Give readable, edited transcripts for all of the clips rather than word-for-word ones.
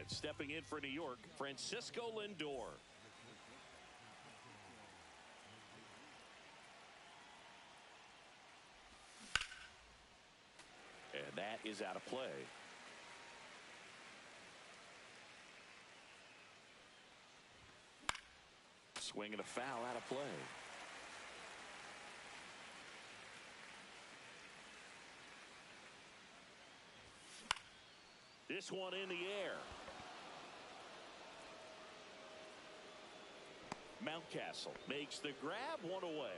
And stepping in for New York, Francisco Lindor. And that is out of play. Swing and a foul, out of play. This one in the air. Mountcastle makes the grab, one away.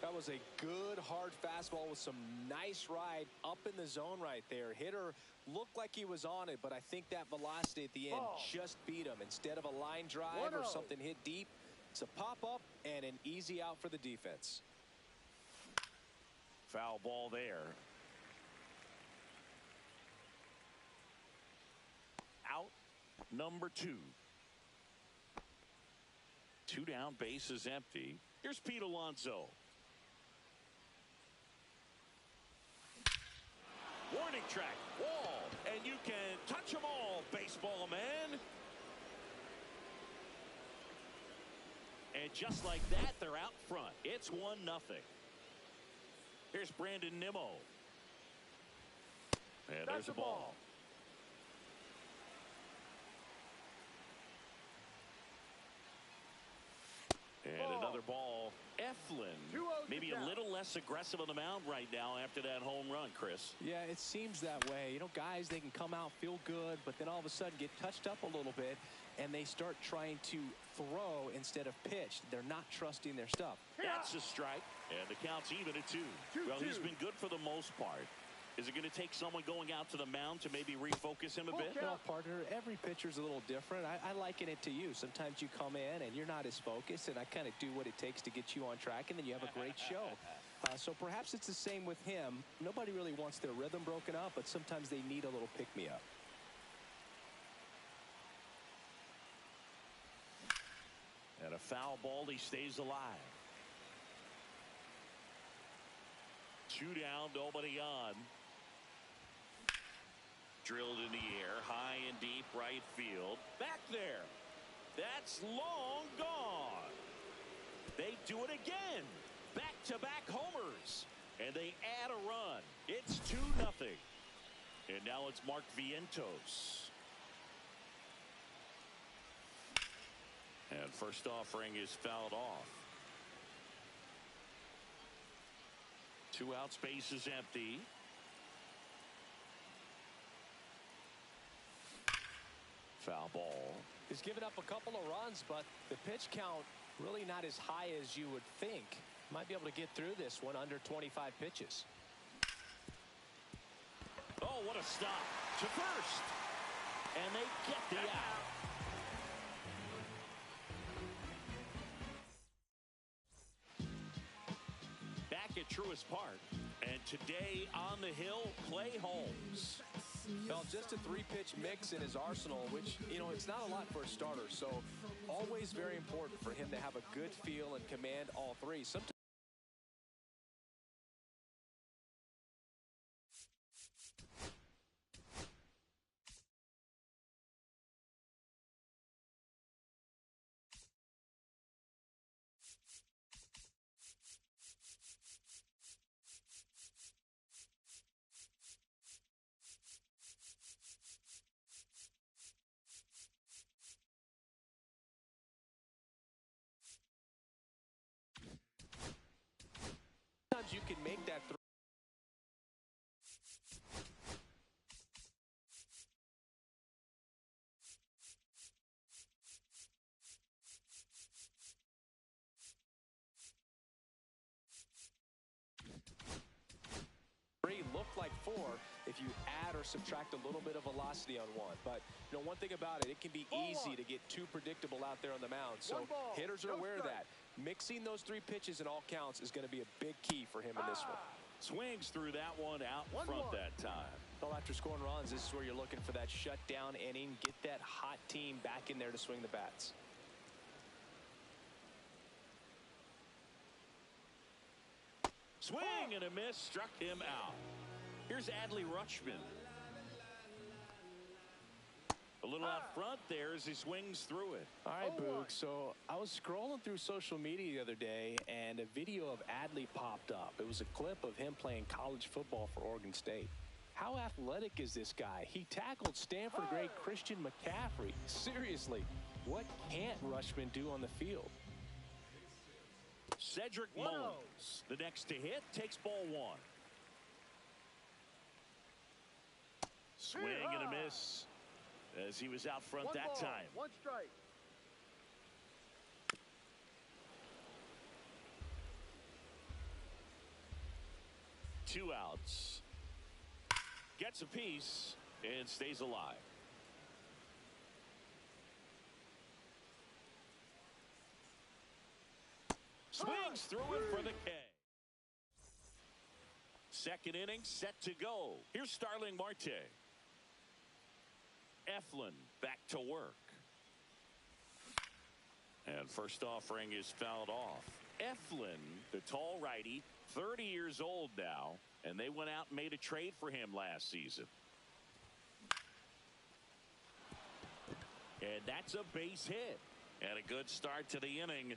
That was a good hard fastball with some nice ride up in the zone right there. Hitter looked like he was on it, but I think that velocity at the end just beat him. Instead of a line drive or something hit deep, it's a pop up and an easy out for the defense. Foul ball there. Out number 2. 2 down, base is empty. Here's Pete Alonso. Warning track, wall, and you can touch them all, baseball man. And just like that, they're out front. It's 1-0. Here's Brandon Nimmo. And there's a ball. And another ball. Eflin, maybe a little less aggressive on the mound right now after that home run, Chris. Yeah, it seems that way. You know, guys, they can come out, feel good, but then all of a sudden get touched up a little bit, and they start trying to throw instead of pitch. They're not trusting their stuff. That's a strike, and the count's even at 2. Well, he's been good for the most part. Is it going to take someone going out to the mound to maybe refocus him a bit? Well, partner, every pitcher's a little different. I liken it to you. Sometimes you come in and you're not as focused, and I kind of do what it takes to get you on track, and then you have a great show. So perhaps it's the same with him. Nobody really wants their rhythm broken up, but sometimes they need a little pick-me-up. And a foul ball, he stays alive. 2 down, nobody on. Drilled in the air, high and deep right field. Back there. That's long gone. They do it again. Back-to-back homers. And they add a run. It's 2-0. And now it's Mark Vientos. And first offering is fouled off. 2 outs, base is empty. Foul ball. He's given up a couple of runs, but the pitch count really not as high as you would think. Might be able to get through this one under 25 pitches. Oh, what a stop to first. And they get the out. Back at Truist Park. And today on the hill, Clay Holmes. Well, just a 3-pitch mix in his arsenal, which, you know, it's not a lot for a starter. So always very important for him to have a good feel and command all 3. Sometimes you can make that throw. Looked like 4 if you add or subtract a little bit of velocity on one. But you know, one thing about it can be easy to get too predictable out there on the mound. So hitters are aware of that. Mixing those 3 pitches in all counts is going to be a big key for him in this one. Swings through that one out front that time. Well, after scoring runs, this is where you're looking for that shutdown inning. Get that hot team back in there to swing the bats. Swing and a miss, struck him out. Here's Adley Rutschman. A little out front there as he swings through it. All right, Boog. So I was scrolling through social media the other day, and a video of Adley popped up. It was a clip of him playing college football for Oregon State. How athletic is this guy? He tackled Stanford great Christian McCaffrey. Seriously, what can't Rushman do on the field? Cedric Mullins, the next to hit, takes ball one. Swing and a miss as he was out front that time. One strike. Two outs. Gets a piece and stays alive. Swings through it for the K. Second inning set to go. Here's Starling Marte. Eflin back to work. And first offering is fouled off. Eflin, the tall righty, 30 years old now, and they went out and made a trade for him last season. And that's a base hit. And a good start to the inning.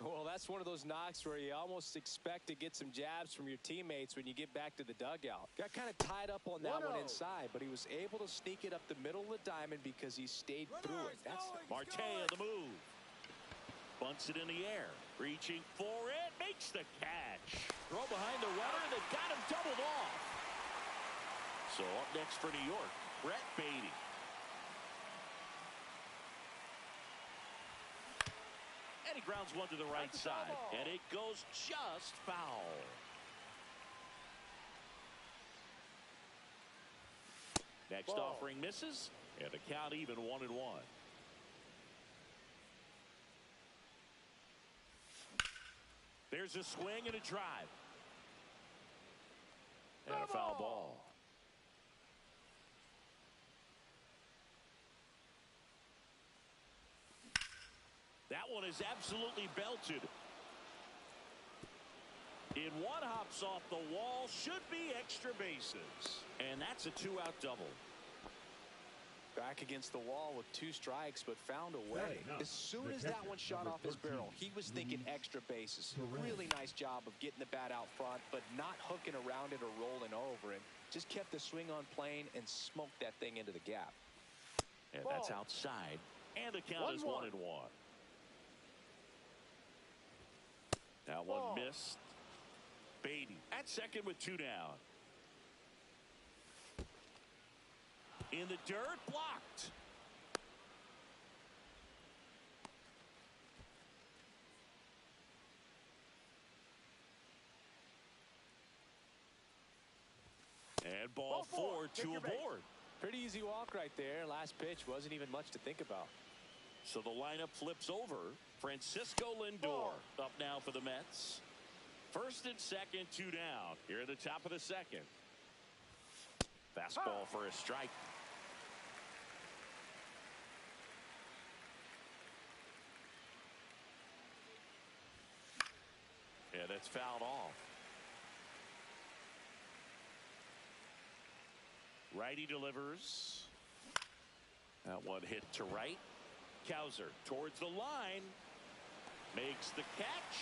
Well, that's one of those knocks where you almost expect to get some jabs from your teammates when you get back to the dugout. Got kind of tied up on that one inside, but he was able to sneak it up the middle of the diamond because he stayed through it. That's Marte on the move. Bunts it in the air. Reaching for it. Makes the catch. Throw behind the runner that got him doubled off. So up next for New York, Brett Baty. And he grounds one to the right side. And it goes just foul. Next offering misses. And the count even 1-1. There's a swing and a drive. And a foul ball. That one is absolutely belted. In one hops off the wall. Should be extra bases. And that's a two-out double. Back against the wall with two strikes, but found a way. As soon as that one shot off his barrel, he was thinking extra bases. Really nice job of getting the bat out front, but not hooking around it or rolling over it. Just kept the swing on plane and smoked that thing into the gap. And that's outside. And the count is 1-1. That one missed. Baty at second with two down. In the dirt, blocked. And ball four to a board. Pretty easy walk right there. Last pitch wasn't even much to think about. So the lineup flips over. Francisco Lindor up now for the Mets. First and second, two down. Here at the top of the second. Fastball for a strike. And it's fouled off. Righty delivers. That one hit to right. Cowser towards the line. Makes the catch.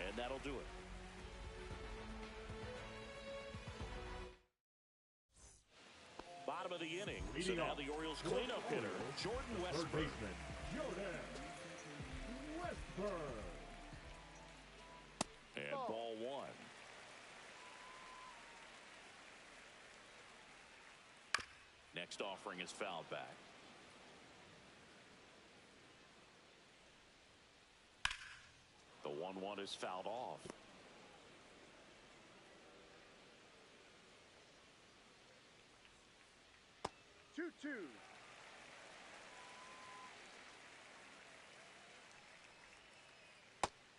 And that'll do it. Bottom of the inning. So now the Orioles cleanup hitter, Jordan Westburg. And ball one. Next offering is fouled back. The 1-1 is fouled off. Two.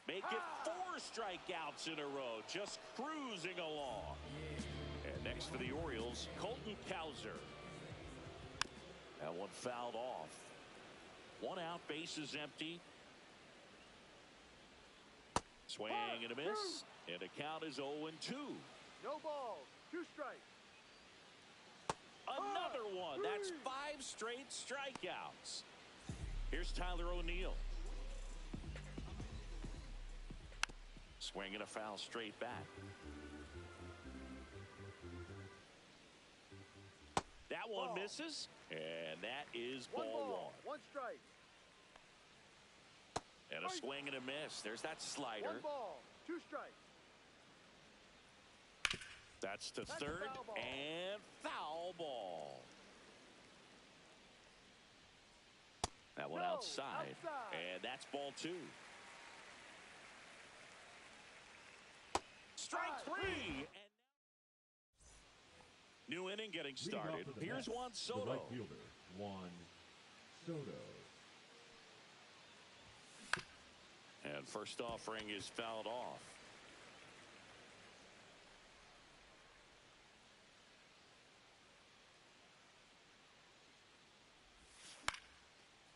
Make it 4 strikeouts in a row. Just cruising along. And next for the Orioles, Colton Cowser. That one fouled off. One out, bases empty. Swing and a miss. And the count is 0-2. No balls. 2 strikes. Another one. That's 5 straight strikeouts. Here's Tyler O'Neill. Swinging a foul straight back. That one misses, and that is ball 1. 1 strike. And a swing and a miss. There's that slider. 1 ball, 2 strikes. That's to third and foul ball. That one outside. And that's ball 2. Strike 3. And new inning getting started. Here's Juan Soto. The right fielder, Juan Soto. And first offering is fouled off.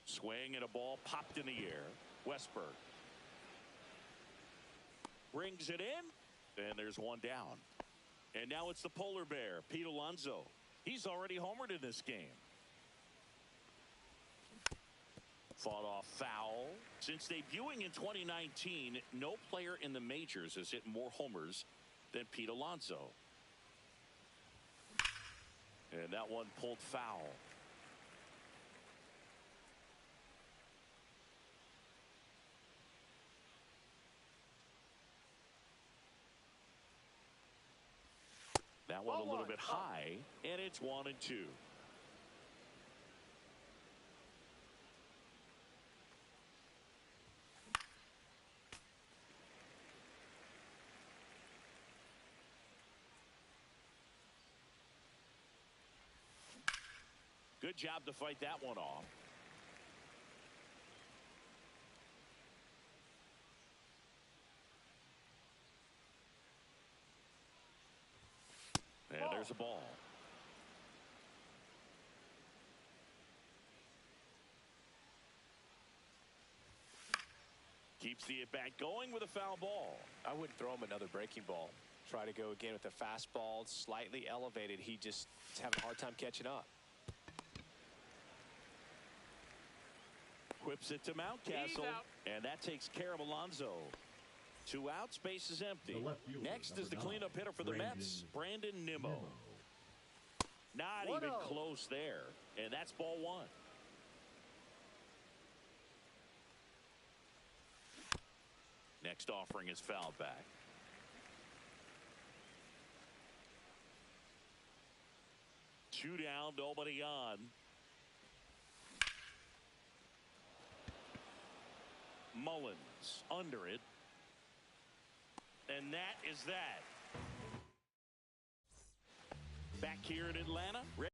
Swing and a ball popped in the air. Westburg brings it in, and there's one down. And now it's the polar bear, Pete Alonso. He's already homered in this game. Fought off foul. Since debuting in 2019, no player in the majors has hit more homers than Pete Alonso. And that one pulled foul. That one a little bit high, and it's 1 and 2. Good job to fight that one off. And there's a ball. Keeps the at-bat going with a foul ball. I wouldn't throw him another breaking ball. Try to go again with the fastball, slightly elevated. He just is having a hard time catching up. Whips it to Mountcastle, and that takes care of Alonso. 2 outs, base is empty. Next is the cleanup hitter for the Mets, Brandon Nimmo. Not even close there, and that's ball 1. Next offering is fouled back. Two down, nobody on. Mullins under it. And that is that. Back here in Atlanta. Ready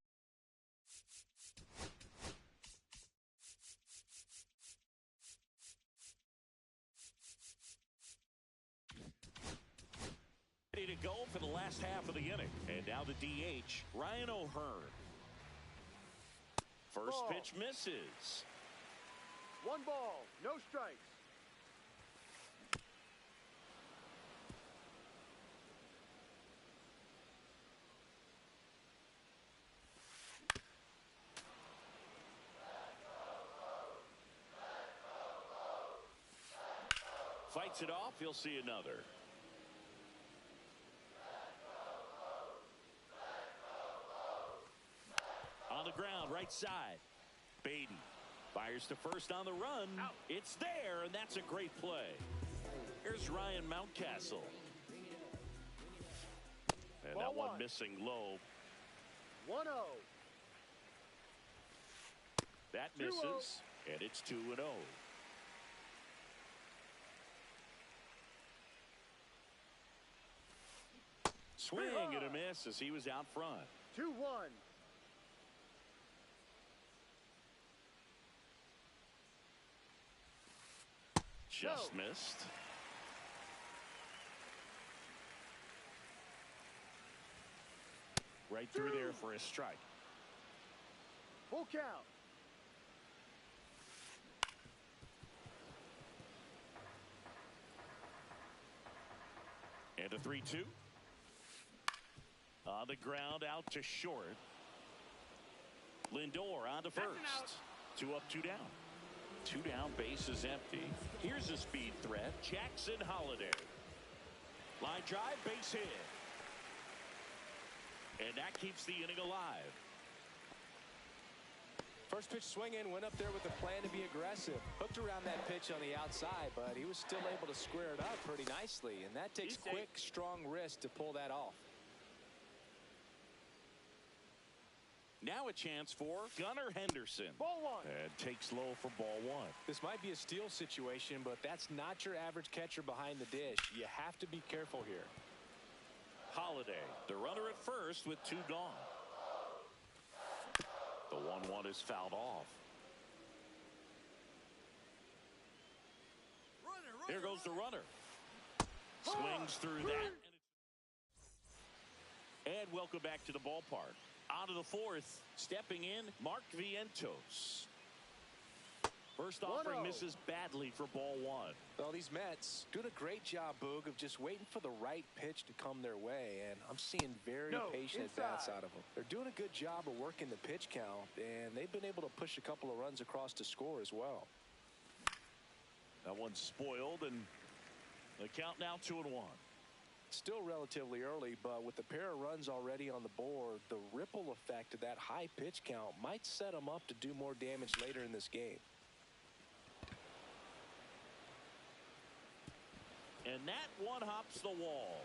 to go for the last half of the inning. And now the DH, Ryan O'Hearn. First pitch misses. 1 ball, no strikes. Fights it off. He'll see another. On the ground, right side. Beatty fires to first on the run. Out. It's there, and that's a great play. Here's Ryan Mountcastle. And that one missing low. 1-0. That misses, and it's 2-0. Swing and a miss as he was out front. 2-1. Just missed. Right through there for a strike. Full count. And a 3-2. On the ground, out to short. Lindor on to first. 2 up, 2 down. 2 down, base is empty. Here's a speed threat. Jackson Holiday. Line drive, base hit. And that keeps the inning alive. First pitch swinging, went up there with a plan to be aggressive. Hooked around that pitch on the outside, but he was still able to square it up pretty nicely. And that takes quick, strong wrist to pull that off. Now a chance for Gunnar Henderson. Ball 1. And takes low for ball 1. This might be a steal situation, but that's not your average catcher behind the dish. You have to be careful here. Holiday, the runner at first with 2 gone. The 1-1 is fouled off. Here goes the runner. Swings through that. And welcome back to the ballpark. On to the 4th. Stepping in, Mark Vientos. First offering 1-0. misses badly for ball 1. Well, these Mets doing a great job, Boog, of just waiting for the right pitch to come their way, and I'm seeing very patient at-bats out of them. They're doing a good job of working the pitch count, and they've been able to push a couple of runs across to score as well. That one's spoiled, and the count now 2-1. Still relatively early, but with the pair of runs already on the board, the ripple effect of that high pitch count might set them up to do more damage later in this game. And that one hops the wall.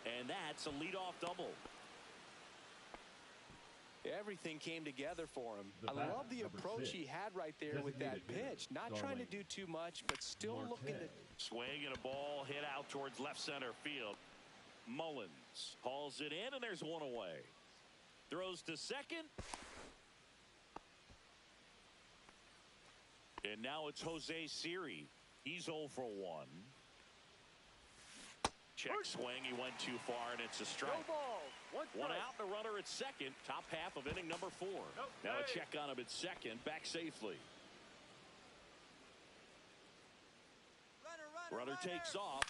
And that's a leadoff double. Everything came together for him. The I bat, love the number approach 6, he had right there with that designated pitch. hitter, Not trying to Starling do too much, but still looking to... Swing and a ball hit out towards left center field. Mullins hauls it in, and there's one away. Throws to second. And now it's Jose Siri. He's 0 for 1. Check swing. He went too far, and it's a strike. No ball. One out, and a runner at second. Top half of inning number 4. Now a check on him at second. Back safely. Runner takes off.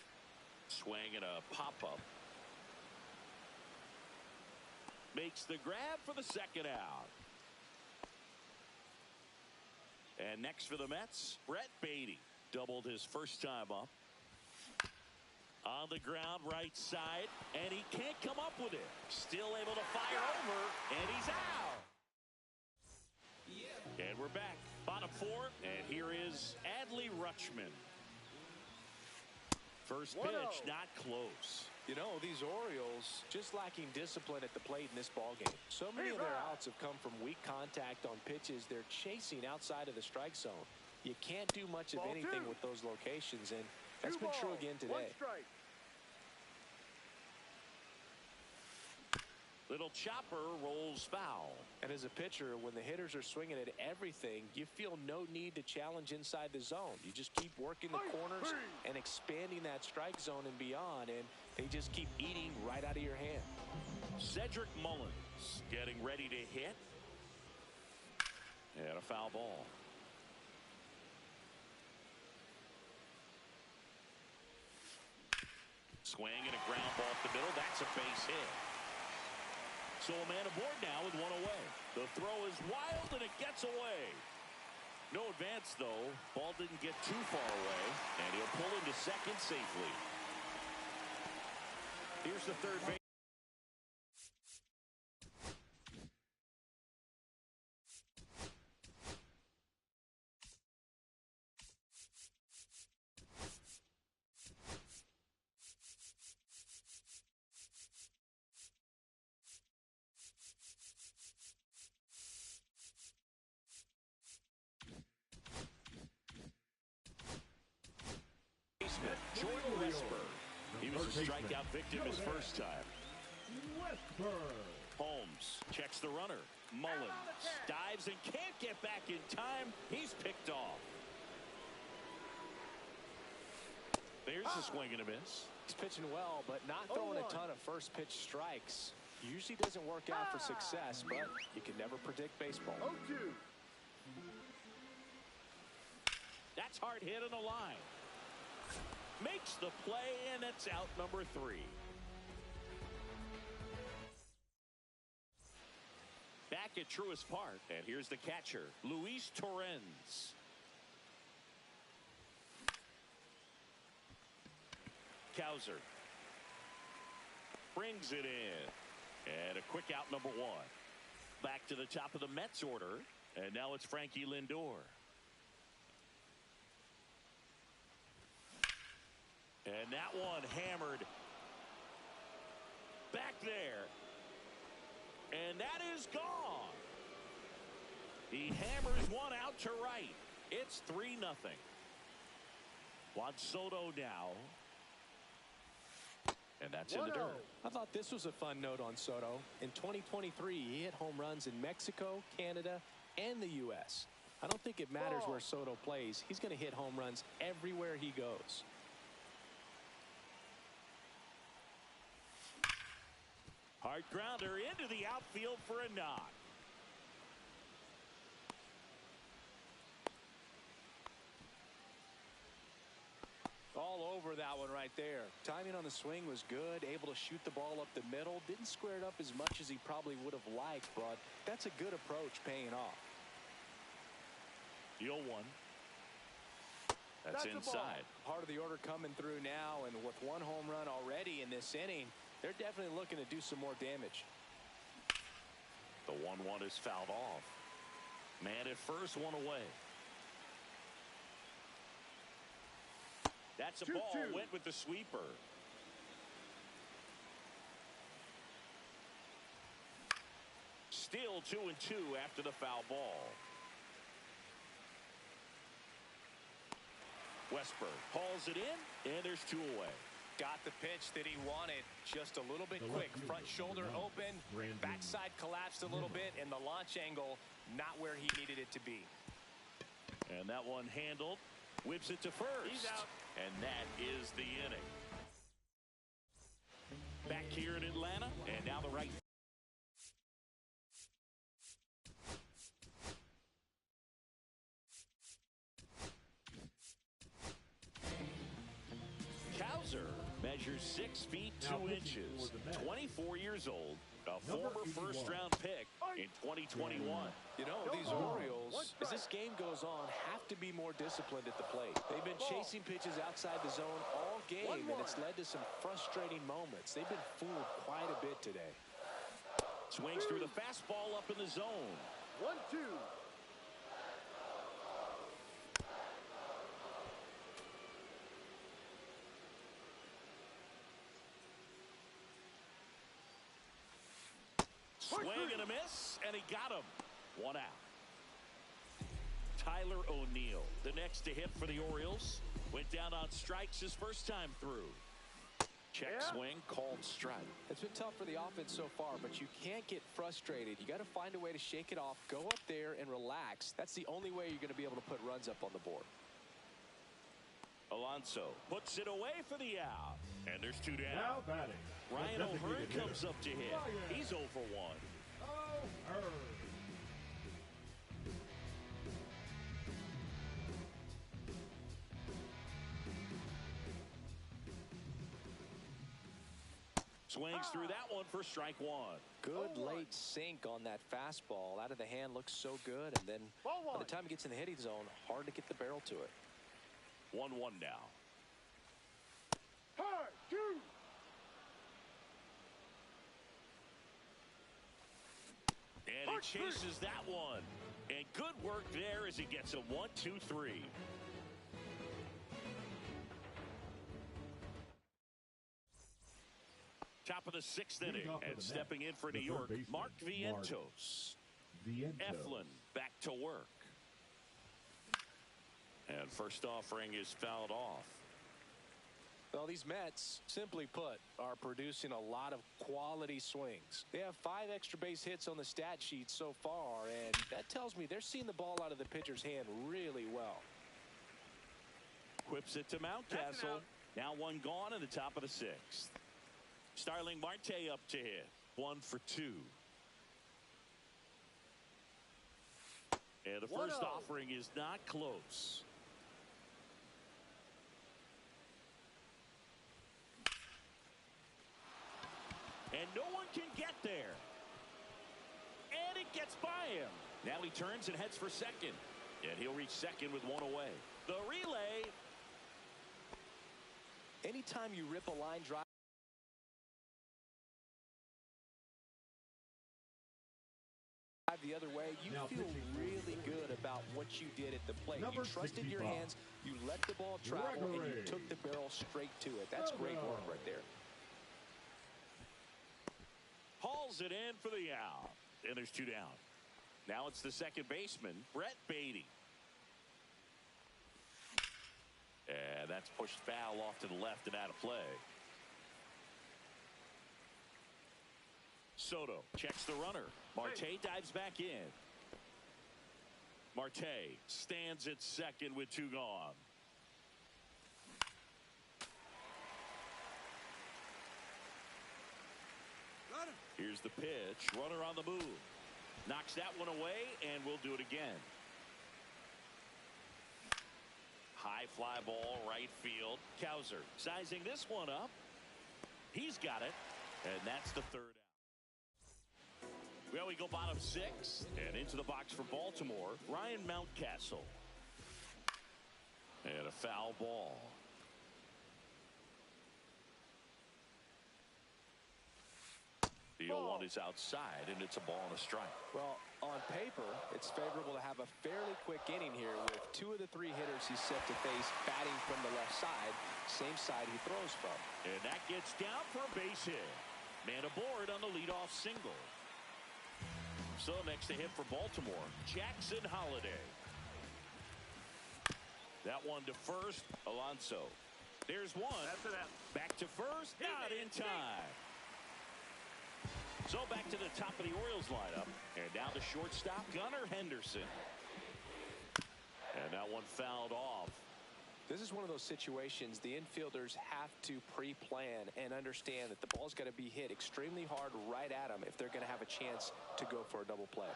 Swing and a pop-up. Makes the grab for the second out. And next for the Mets, Brett Baty. Doubled his first time up. On the ground, right side, and he can't come up with it. Still able to fire over, and he's out. And we're back. Bottom 4, and here is Adley Rutschman. First pitch, not close. You know, these Orioles just lacking discipline at the plate in this ballgame. So many of their outs have come from weak contact on pitches they're chasing outside of the strike zone. You can't do much of anything with those locations, and that's been true again today. Little chopper rolls foul. And as a pitcher, when the hitters are swinging at everything, you feel no need to challenge inside the zone. You just keep working the corners and expanding that strike zone and beyond, and they just keep eating right out of your hand. Cedric Mullins getting ready to hit. And a foul ball. Swing and a ground ball up the middle. That's a base hit. So a man aboard now with one away. The throw is wild, and it gets away. No advance, though. Ball didn't get too far away, and he'll pull into second safely. Here's the third base. Jordan Westburg. He was a strikeout victim his first time. Holmes checks the runner. Mullins dives and can't get back in time. He's picked off. There's a swing and a miss. He's pitching well, but not throwing a ton of first pitch strikes. Usually doesn't work out for success, but you can never predict baseball. 0-2. That's hard hit on the line. Makes the play, and it's out number 3. Back at Truist Park. And here's the catcher, Luis Torrens. Cowser brings it in. And a quick out, number one. Back to the top of the Mets order. And now it's Frankie Lindor. And that one hammered back there. And that is gone. He hammers one out to right. It's 3-0. Juan Soto now. And that's in the dirt. I thought this was a fun note on Soto. In 2023, he hit home runs in Mexico, Canada, and the U.S. I don't think it matters where Soto plays. He's going to hit home runs everywhere he goes. Hard grounder into the outfield for a knock. All over that one right there. Timing on the swing was good. Able to shoot the ball up the middle. Didn't square it up as much as he probably would have liked, but that's a good approach paying off. 0-1. That's inside. Part of the order coming through now, and with one home run already in this inning, they're definitely looking to do some more damage. The 1-1 is fouled off. Man at first, one away. That's a ball. Went with the sweeper. Still 2-2 after the foul ball. Westburg hauls it in, and there's 2 away. Got the pitch that he wanted, just a little bit quick. Front shoulder open, backside collapsed a little bit, and the launch angle not where he needed it to be. And that one handled. Whips it to first. He's out. And that is the inning. Back here in Atlanta, and now the right. Cowser measures 6 feet 2 inches, 24 years old, a former first-round pick in 2021. You know, these Orioles, as this game goes on, have to be more disciplined at the plate. They've been chasing pitches outside the zone all game, and it's led to some frustrating moments. They've been fooled quite a bit today. Swings through the fastball up in the zone. 1-2. Swing and a miss, and he got him. 1 out. Tyler O'Neill, the next to hit for the Orioles. Went down on strikes his first time through. Check swing, called strike. It's been tough for the offense so far, but you can't get frustrated. You got to find a way to shake it off, go up there and relax. That's the only way you're going to be able to put runs up on the board. Alonso puts it away for the out. And there's 2 down. Now batting. Ryan O'Hearn comes up to hit. He's 0 for 1. O'Hearn. Swings through that one for strike 1. Good late sink on that fastball. Out of the hand, looks so good. And then by the time it gets in the hitting zone, hard to get the barrel to it. 1-1 now. Hard, 2. And he chases that one. And good work there as he gets a 1-2-3. Top of the 6th inning, and stepping in for New York, Mark Vientos. Eflin back to work. And first offering is fouled off. Well, these Mets, simply put, are producing a lot of quality swings. They have 5 extra base hits on the stat sheet so far, and that tells me they're seeing the ball out of the pitcher's hand really well. Whips it to Mountcastle. Now 1 gone in the top of the 6th. Starling Marte up to hit. 1 for 2. And the first offering is not close. And no one can get there. And it gets by him. Now he turns and heads for second. And he'll reach second with one away. The relay. Anytime you rip a line drive the other way, you feel really good about what you did at the plate. You trusted your hands, you let the ball travel, and you took the barrel straight to it. That's great work right there. Hauls it in for the out. And there's two down. Now it's the second baseman, Brett Baty. And that's pushed foul off to the left and out of play. Soto checks the runner. Marte dives back in. Marte stands at second with two gone. Here's the pitch. Runner on the move. Knocks that one away, and we'll do it again. High fly ball, right field. Cowser sizing this one up. He's got it, and that's the third out. Well, we go bottom six, and into the box for Baltimore, Ryan Mountcastle. And a foul ball. The 0-1 is outside, and it's a ball and a strike. Well, on paper, it's favorable to have a fairly quick inning here with two of the three hitters he's set to face batting from the left side, same side he throws from. And that gets down for a base hit. Man aboard on the leadoff single. So next to hit for Baltimore, Jackson Holliday. That one to first, Alonso. There's one. Back to first, not in time. So back to the top of the Orioles lineup. And down to shortstop, Gunnar Henderson. And that one fouled off. This is one of those situations the infielders have to pre-plan and understand that the ball's got to be hit extremely hard right at them if they're going to have a chance to go for a double play.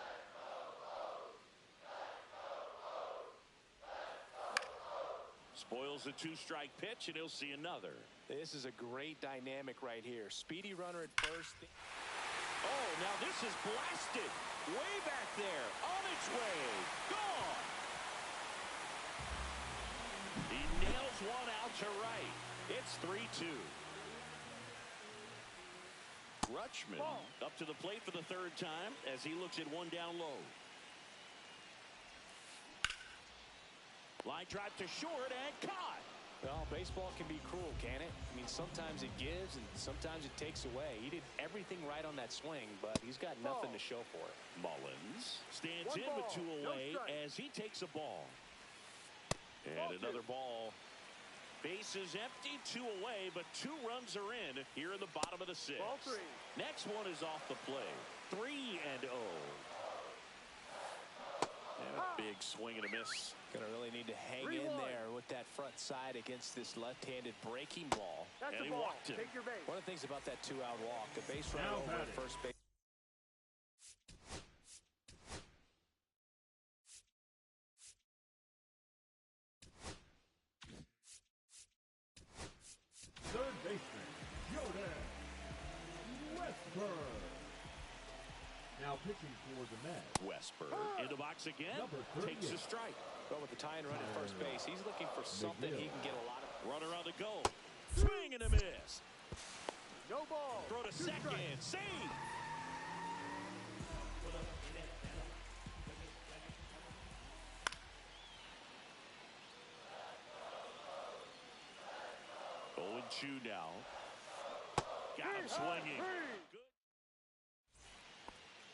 Spoils the two-strike pitch, and he'll see another. This is a great dynamic right here. Speedy runner at first. Oh, now this is blasted. Way back there. On its way. Gone. He nails one out to right. It's 3-2. Rutschman up to the plate for the third time as he looks at one down low. Line drive to short and caught. Well, baseball can be cruel, can it? I mean, sometimes it gives and sometimes it takes away. He did everything right on that swing, but he's got nothing to show for it. Mullins stands in with two away as he takes a ball. And another ball. Bases empty, two away, but two runs are in here in the bottom of the sixth. Next one is off the play. 3-0. And a big swing and a miss. Gonna really need to hang in there with that front side against this left-handed breaking ball. And he walked him. Take your base. One of the things about that two-out walk, the base runner over at first base. Third baseman, Jordan Westburg. Now pitching for the Mets. Westburg in the box again. Takes a strike. Well, with the tying run at first base, he's looking for something he can get a lot of. Runner on the go. Swing and a miss. No ball. Throw to second. Save. Oh, 2 now. Got him swinging. Good.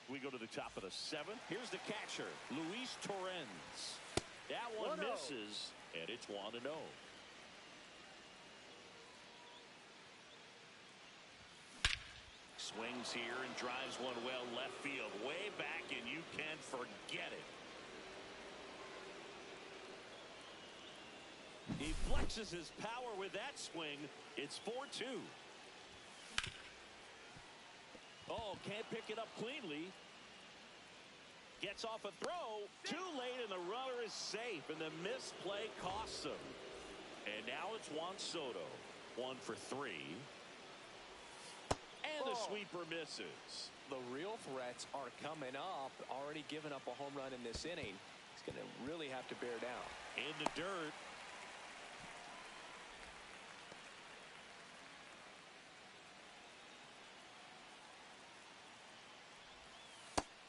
We go to the top of the seventh. Here's the catcher, Luis Torrens. That one misses, and it's 1-0. Swings here and drives one well left field, way back, and you can't forget it. He flexes his power with that swing. It's 4-2. Oh, can't pick it up cleanly. Gets off a throw. Too late, and the runner is safe, and the misplay costs him. And now it's Juan Soto. 1 for 3. And the sweeper misses. the real threats are coming up. Already giving up a home run in this inning. He's going to really have to bear down. In the dirt.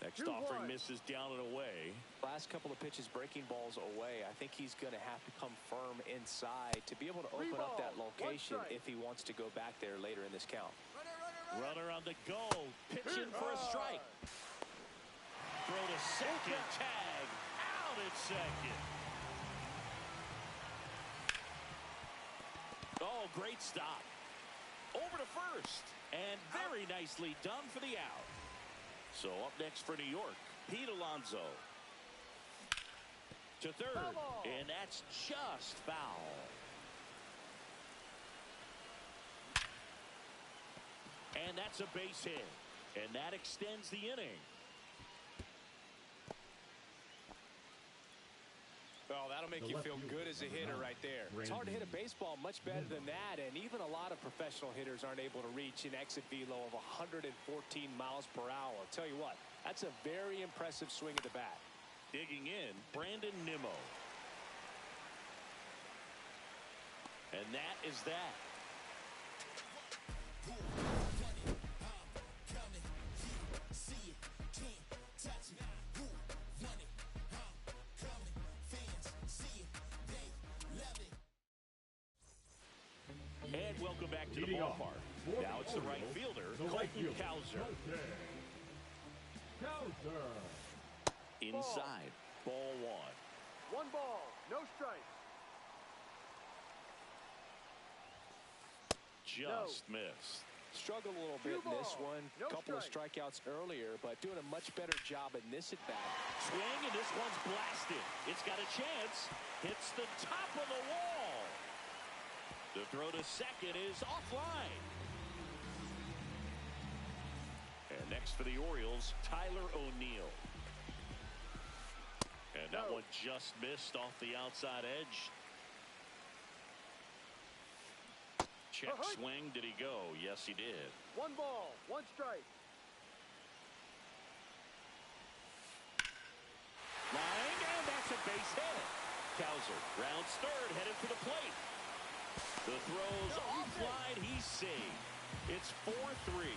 Next offering misses down and away. Last couple of pitches breaking balls away. I think he's going to have to come firm inside to be able to open up that location if he wants to go back there later in this count. Runner on the go. Pitching for a strike. Throw to second. Tag. Out at second. Oh, great stop. Over to first. And very nicely done for the out. So up next for New York, Pete Alonso. To third, and that's just foul. And that's a base hit, and that extends the inning. Well, that'll make you feel good as a hitter right there. It's hard to hit a baseball much better than that, and even a lot of professional hitters aren't able to reach an exit velo of 114 miles per hour. I'll tell you what, that's a very impressive swing of the bat. Digging in, Brandon Nimmo. And that is that. And welcome back to the ballpark. Now it's the right fielder, Colton Cowser. Inside, ball one. One ball, no strikes. Just missed. Struggled a little bit in this one. Couple of strikeouts earlier, but doing a much better job in this at bat. Swing, and this one's blasted. It's got a chance. Hits the top of the wall. The throw to second is offline. And next for the Orioles, Tyler O'Neill. And that one just missed off the outside edge. Check swing. Did he go? Yes, he did. One ball, one strike. Line, and that's a base hit. Cowser rounds third, headed for the plate. The throw's offline. He's saved. It's 4-3.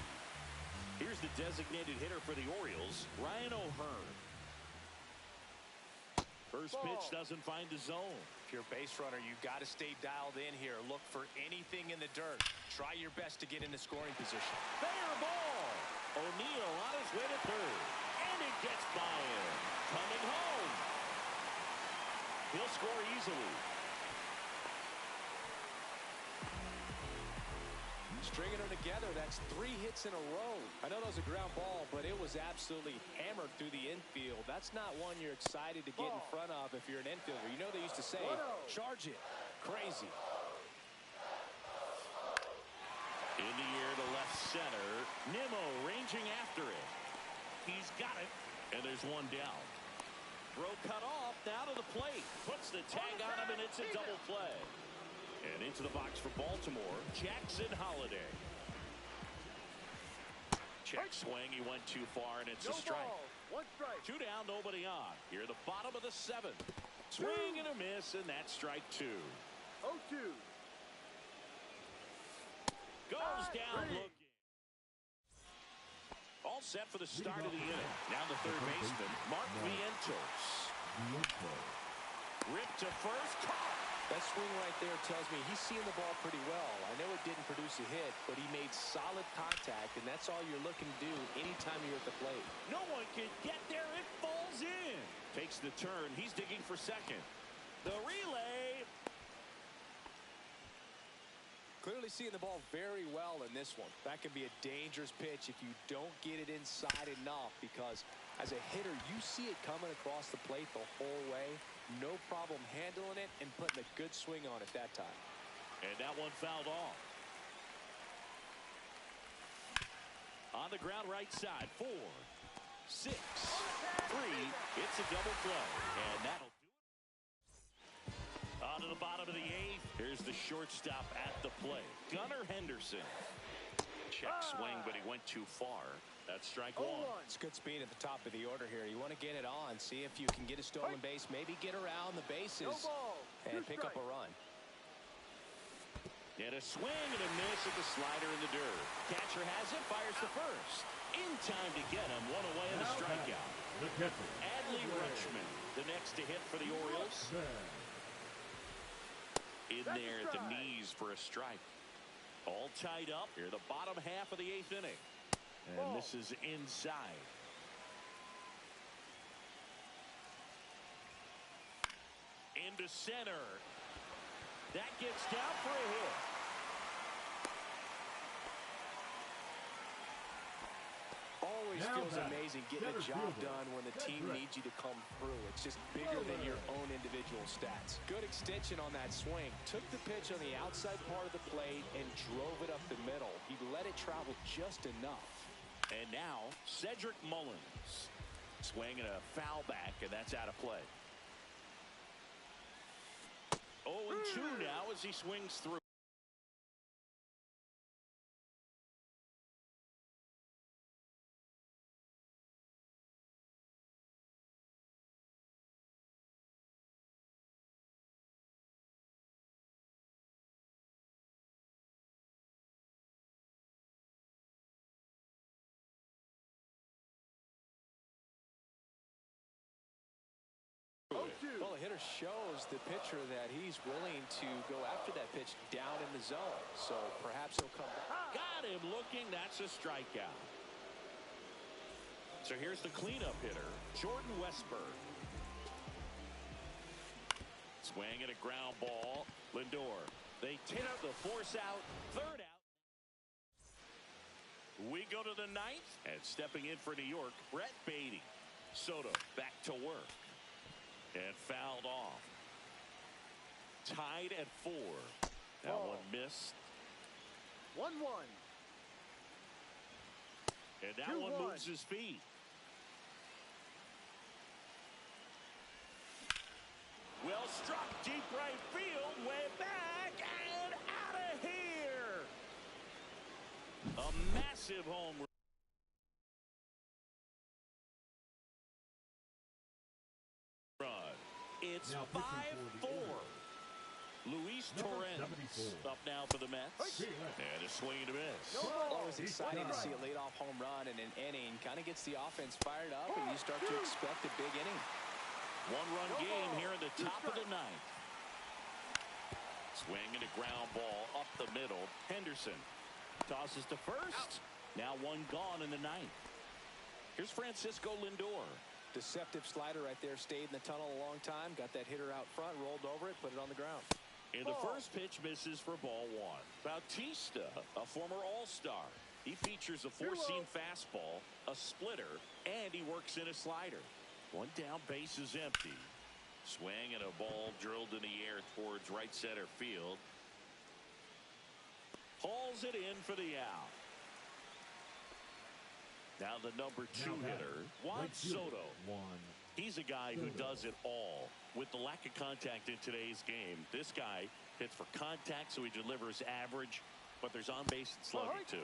Here's the designated hitter for the Orioles, Ryan O'Hearn. First pitch doesn't find the zone. If you're a base runner, you've got to stay dialed in here. Look for anything in the dirt. Try your best to get into scoring position. Fair ball. O'Neill on his way to third. And it gets by him. Coming home. He'll score easily. Stringing them together, that's 3 hits in a row. I know that was a ground ball, but it was absolutely hammered through the infield. That's not one you're excited to get in front of if you're an infielder. You know they used to say, charge it. Crazy. In the air to left center. Nimmo ranging after it. He's got it. And there's one down. Throw cut off, now to the plate. Puts the tag on him, and it's a double play. And into the box for Baltimore, Jackson Holliday. Check swing, he went too far, and it's a strike. One strike. 2 down, nobody on. Here at the bottom of the 7th. Swing and a miss, and that's strike 2. 0-2. Goes down looking. All set for the start of the inning. Now the third baseman, Mark Vientos. Ripped to first, caught. That swing right there tells me he's seeing the ball pretty well. I know it didn't produce a hit, but he made solid contact, and that's all you're looking to do anytime you're at the plate. No one can get there. It falls in. Takes the turn. He's digging for second. The relay. Clearly seeing the ball very well in this one. That can be a dangerous pitch if you don't get it inside enough, because as a hitter, you see it coming across the plate the whole way. No problem handling it and putting a good swing on it that time. And that one fouled off. On the ground right side, 4, 6, 3. It's a double play. And that'll do it. On to the bottom of the 8th. Here's the shortstop at the plate, Gunnar Henderson. Check swing, but he went too far. That's strike Oh, one. one. It's good speed at the top of the order here. You want to get it on, see if you can get a stolen base, maybe get around the bases No ball. and Two pick up a strikes. run. And a swing and a miss at the slider in the dirt. Catcher has it, fires the first. In time to get him, one away and a strikeout. The catcher. Adley Rutschman, the next to hit for the Orioles. In That's a there at the strike. knees for a strike. All tied up here, the bottom half of the 8th inning. And Ball. this is inside. Into center. That gets down for a hit. Always Now feels back. amazing getting the Center job fielder. done when the That's team right. needs you to come through. It's just bigger than your own individual stats. Good extension on that swing. Took the pitch on the outside part of the plate and drove it up the middle. He let it travel just enough. And now, Cedric Mullins. Swinging a foul back, and that's out of play. 0-2 now as he swings through. Well, the hitter shows the pitcher that he's willing to go after that pitch down in the zone. So perhaps he'll come back. Got him looking. That's a strikeout. So here's the cleanup hitter, Jordan Westburg. Swing and a ground ball. Lindor. They take up the force out. Third out. We go to the 9th. And stepping in for New York, Brett Beatty. Soto back to work. And fouled off. Tied at 4. That Ball. one missed. 1-1. And that 2-1. one moves his feet. Well struck deep right field, way back and out of here. A massive home run. It's Now pitching for 5-4. the Orioles. Luis Number Torrens 74. up now for the Mets. And a swing and a miss. No ball. Always exciting to see a leadoff home run in an inning. Kind of gets the offense fired up, and you start to expect a big inning. One-run No game ball. here in the Two top of the strikes. 9th. Swing and a ground ball up the middle. Henderson tosses to first. Now one gone in the 9th. Here's Francisco Lindor. Deceptive slider right there. Stayed in the tunnel a long time. Got that hitter out front, rolled over it, put it on the ground. And the first pitch misses for ball 1. Bautista, a former All-Star. He features a four-seam fastball, a splitter, and he works in a slider. One down, base is empty. Swing and a ball drilled in the air towards right center field. Hauls it in for the out. Now the number 2 hitter, Juan Soto. He's a guy who does it all. With the lack of contact in today's game, this guy hits for contact, so he delivers average, but there's on-base and slugging too.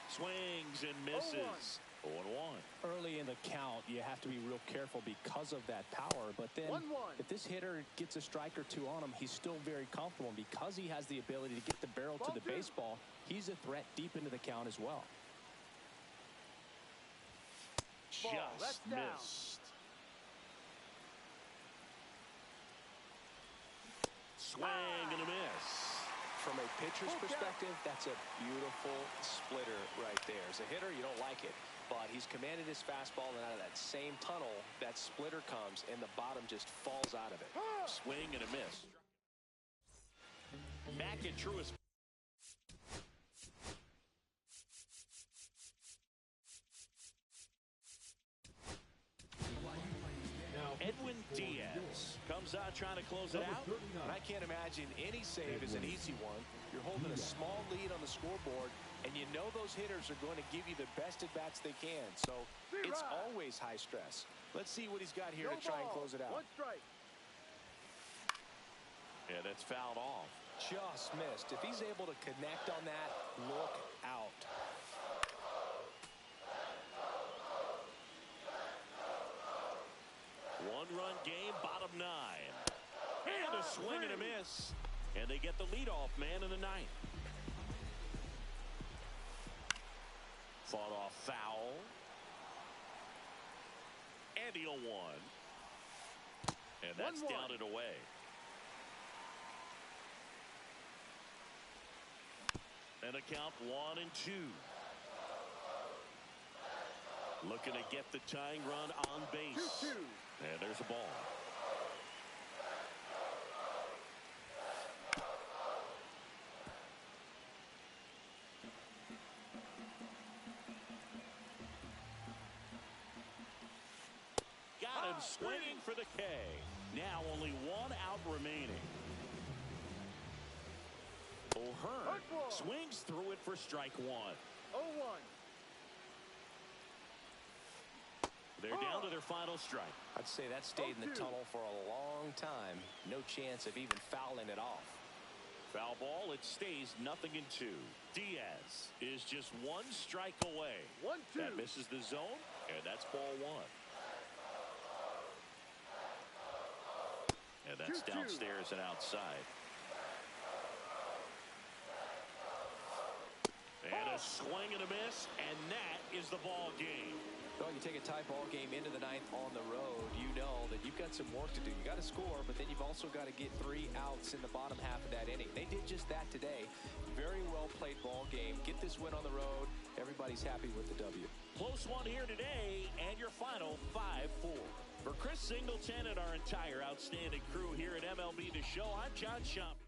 Swings and misses. 0-1. Early in the count, you have to be real careful because of that power. But then 1-1. if this hitter gets a strike or two on him, he's still very comfortable. And because he has the ability to get the barrel to Ball the 2. baseball, he's a threat deep into the count as well. Ball. Just That's down. missed. Swing and a miss. From a pitcher's Full count. perspective, that's a beautiful splitter right there. As a hitter, you don't like it, but he's commanded his fastball, and out of that same tunnel, that splitter comes, and the bottom just falls out of it. Swing and a miss. Back at Truist. Edwin Diaz comes out trying to close it out. And I can't imagine any save is an easy one. You're holding a small lead on the scoreboard, and you know those hitters are going to give you the best at-bats they can. So it's always high stress. Let's see what he's got here No to try and ball. close it out. 1 strike. Yeah, that's fouled off. Just missed. If he's able to connect on that, look out. One-run game, bottom 9. And a swing and a miss. And they get the leadoff man in the ninth. Fought off foul. And he'll 1. And that's 1-1. down and away. And a count 1-2. Looking to get the tying run on base. 2-2. And there's a ball. Got him swinging for the K. Now only 1 out remaining. O'Hearn swings through it for strike 1. 0-1. They're down to their final strike. I'd say that stayed in the 0-2. tunnel for a long time. No chance of even fouling it off. Foul ball, it stays 0-2. Diaz is just 1 strike away. 1-2. That misses the zone, and that's ball 1. And that's 2-2. downstairs and outside. And a swing and a miss, and that is the ball game. Well, you take a tie ball game into the ninth on the road, you know that you've got some work to do. You got to score, but then you've also got to get 3 outs in the bottom half of that inning. They did just that today. Very well played ball game. Get this win on the road. Everybody's happy with the W. Close one here today, and your final 5-4. For Chris Singleton and our entire outstanding crew here at MLB The Show, I'm John Shump.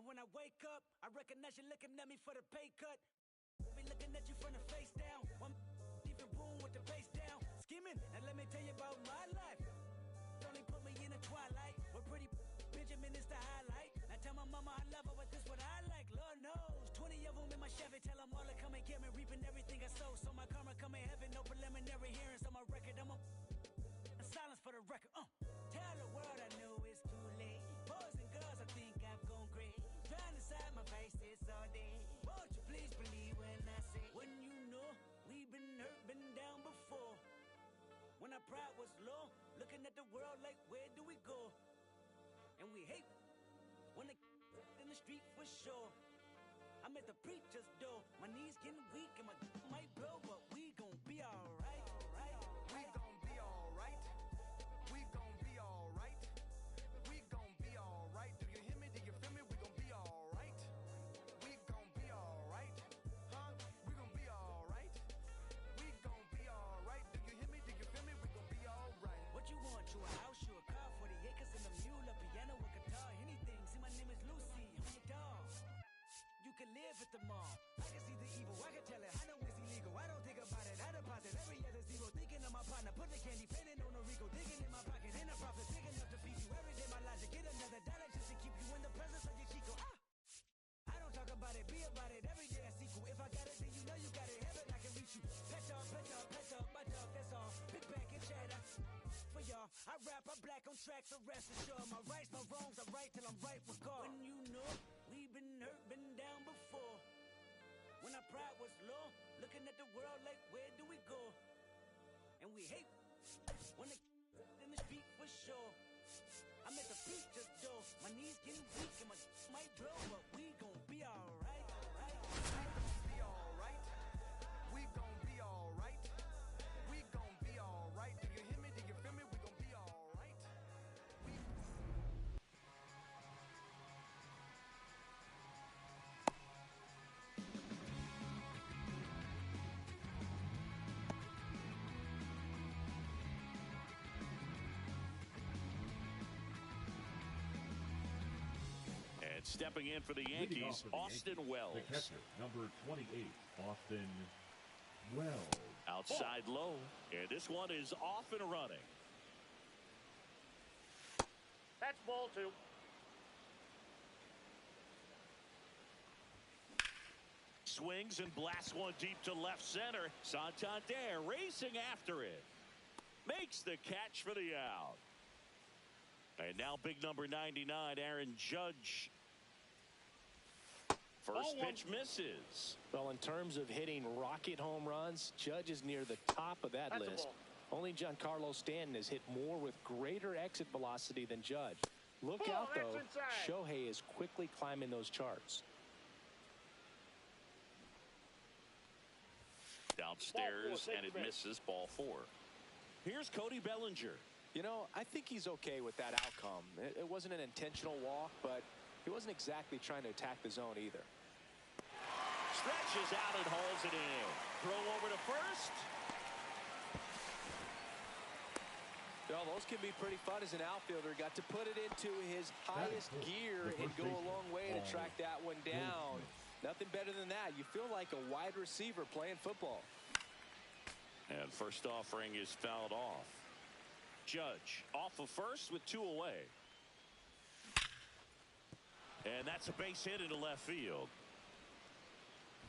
When I wake up, I recognize you looking at me for the pay cut. Be looking at you from the face down. One even boom with the face down. Skimming, and let me tell you about my life. Only put me in the twilight. We're pretty Benjamin is the highlight. Now tell my mama I love her, but this what I like. Lord knows, 20 of them in my Chevy. Tell them all to come and get me, reaping everything I sow. So my karma come in heaven, no preliminary hearings on my record. I'm a silence for the record. Tell the world I know it's too late. Boys and girls, I think I've gone crazy. Trying to side my face this all day. Won't you please believe when I say, when you know we've been hurt, been down before. When our pride was low, looking at the world like where do we go? And we hate when they in the street for sure. I'm at the preacher's door, my knees getting weak and my might blow, but we gon' be alright. We gon' be alright. We gon' be alright. We gon' be alright. Do you hear me? Do you feel me? We gon' be alright. We gon' be alright. Huh? We gon' be alright. We gon' be alright. Do you hear me? Do you feel me? We gon' be alright. What you want? You a house, you a car, 40 acres and a mule, a piano, a guitar, anything. See, my name is Lucy, I'm your dog. You can live at the mall. I can see the evil, I can tell it. I know it's illegal. I don't think about it. I deposit every other zero. Thinking of my partner, put the candy, painting on a Rico, digging in my pocket, in a profit, big enough to feed you every day. My logic, get another dollar just to keep you in the presence of your Chico. I don't talk about it, be about it. Every day a sequel. If I got it, then you know you got it. Heaven, I can reach you. Pet dog, my dog, that's all. Big bag and cheddar for y'all. I rap, I black on track, so rest assured. My rights, my wrongs, I right till I'm right with God. When you know we've been hurt, been down before. When our pride was low, looking at the world like where do we go? And we hate when they in the street for sure. I'm at the preacher's door, my knees getting weak and my might blow, but we gon' be alright. We gon' be alright. We gon' be alright. We gon' be alright. Do you hear me? Do you feel me? We gon' be alright. And stepping in for the Leading off Yankees, for the Austin Yankees, Wells. The catcher, number 28, Austin Wells. Outside low. And this one is off and running. That's ball 2. Swings and blasts one deep to left center. Santander racing after it. Makes the catch for the out. And now big number 99, Aaron Judge. First pitch misses. Well, in terms of hitting rocket home runs, Judge is near the top of that That's a list. ball. Only Giancarlo Stanton has hit more with greater exit velocity than Judge. Look Ball, out, that's though. inside. Shohei is quickly climbing those charts. Downstairs, Ball 4, and it take misses. Ball 4. Here's Cody Bellinger. You know, I think he's okay with that outcome. It wasn't an intentional walk, but he wasn't exactly trying to attack the zone either. Stretches out and hauls it in. Throw over to first. Well, those can be pretty fun as an outfielder. Got to put it into his highest gear and go a long way to track that one down. Nothing better than that. You feel like a wide receiver playing football. And first offering is fouled off. Judge off of first with 2 away. And that's a base hit into left field.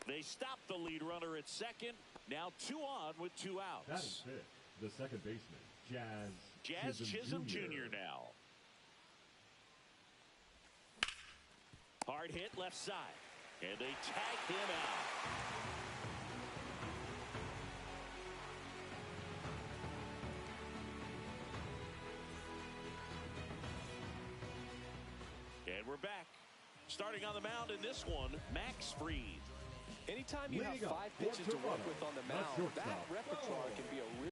They stop the lead runner at second. Now 2 on with 2 outs. That is it. The second baseman, Jazz Chisholm Jr. now. Hard hit left side. And they tag him out. And we're back. Starting on the mound in this one, Max Fried. Anytime you have 5 pitches to work with on the mound, that repertoire can be a real.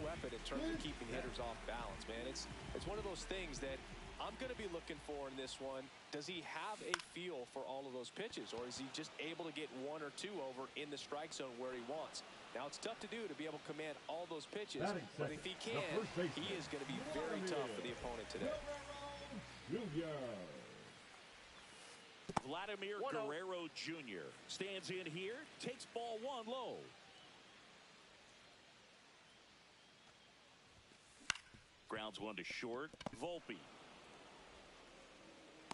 Weapon in terms of keeping hitters off balance, man. It's one of those things that I'm going to be looking for in this one. Does he have a feel for all of those pitches, or is he just able to get 1 or 2 over in the strike zone where he wants? Now, it's tough to do to be able to command all those pitches, but if he can, he is going to be very tough for the opponent today. Vladimir Guerrero Jr. stands in here, takes ball 1 low. Grounds 1 to short. Volpe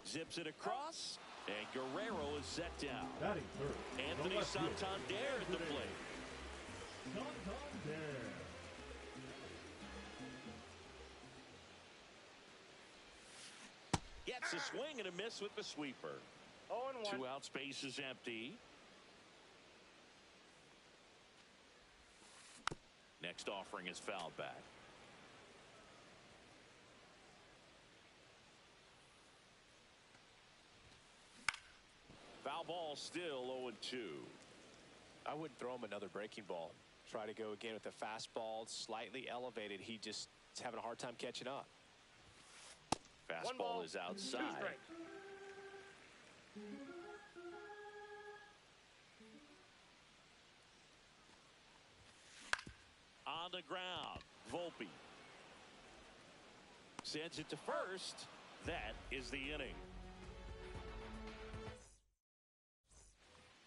zips it across, and Guerrero is set down. Batting third, Anthony Santander at the plate. Santander. Gets a swing and a miss with the sweeper. 0-1. 2 out, space is empty. Next offering is fouled back. Foul ball still 0-2. I wouldn't throw him another breaking ball. Try to go again with the fastball, slightly elevated. He just is having a hard time catching up. Fastball is 2 outside. strikes. On the ground, Volpe sends it to first. That is the inning.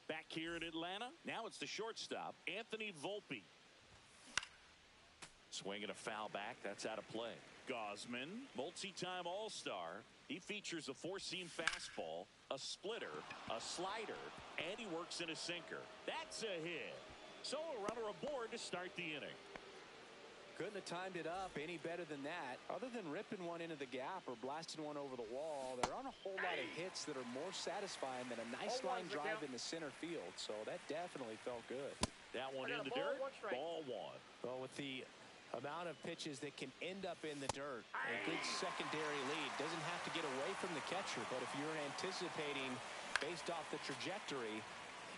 Back here in Atlanta, now it's the shortstop, Anthony Volpe. Swinging a foul back, that's out of play. Gausman, multi-time All-Star. He features a 4-seam fastball, a splitter, a slider, and he works in a sinker. That's a hit. So a runner aboard to start the inning. Couldn't have timed it up any better than that. Other than ripping one into the gap or blasting one over the wall, there aren't a whole lot of hits that are more satisfying than a nice line drive in the center field. So that definitely felt good. That one in the ball, dirt. 1 strike. Ball 1. Well, with the amount of pitches that can end up in the dirt, a good secondary lead doesn't have to get away from the catcher, but if you're anticipating based off the trajectory,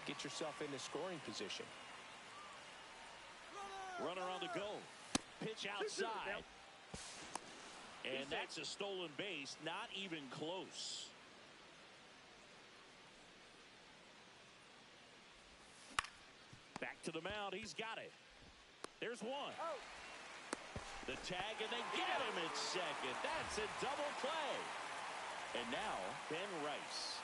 get yourself into scoring position. Runner on the go. Pitch outside. And that's a stolen base, not even close. Back to the mound. He's got it. There's one. The tag, and they get him at second. That's a double play. And now, Ben Rice.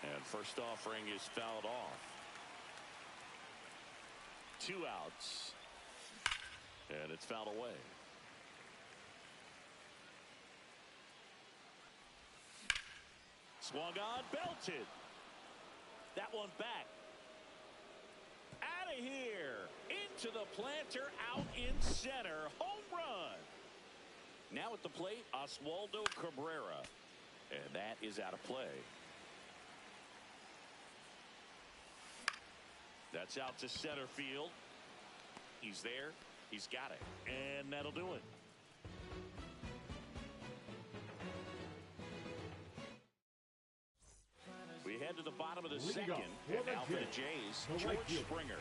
And first offering is fouled off. 2 outs. And it's fouled away. Swung on, belted. That one back. Out of here. Into the planter, out in center. Home run. Now at the plate, Oswaldo Cabrera. And that is out of play. That's out to center field. He's there. He's got it. And that'll do it. We head to the bottom of the second. And now for the Jays, George Springer.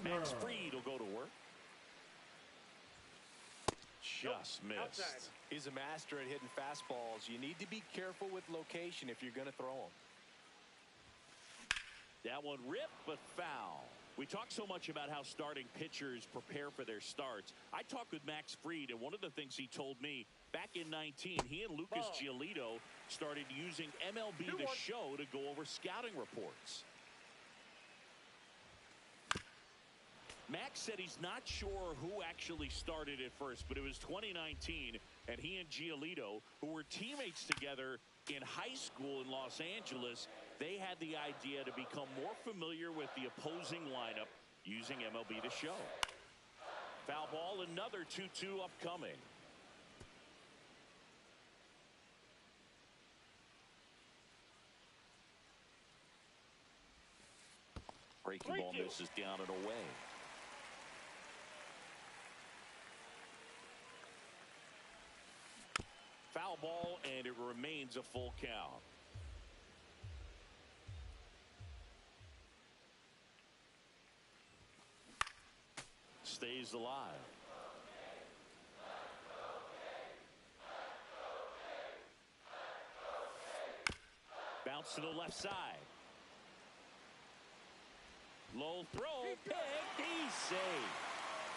Max Fried will go to work. Just missed. Outside. He's a master at hitting fastballs. You need to be careful with location if you're going to throw them. That one ripped, but foul. We talk so much about how starting pitchers prepare for their starts. I talked with Max Fried, and one of the things he told me, back in 19, he and Lucas Giolito started using MLB The Show to go over scouting reports. Max said he's not sure who actually started at first, but it was 2019, and he and Giolito, who were teammates together in high school in Los Angeles, they had the idea to become more familiar with the opposing lineup using MLB The Show. Foul ball, another 2-2 upcoming. Breaking ball misses down and away. Foul ball, and it remains a full count. Stays alive. Bounce to the left side. Low throw, pick, he's safe.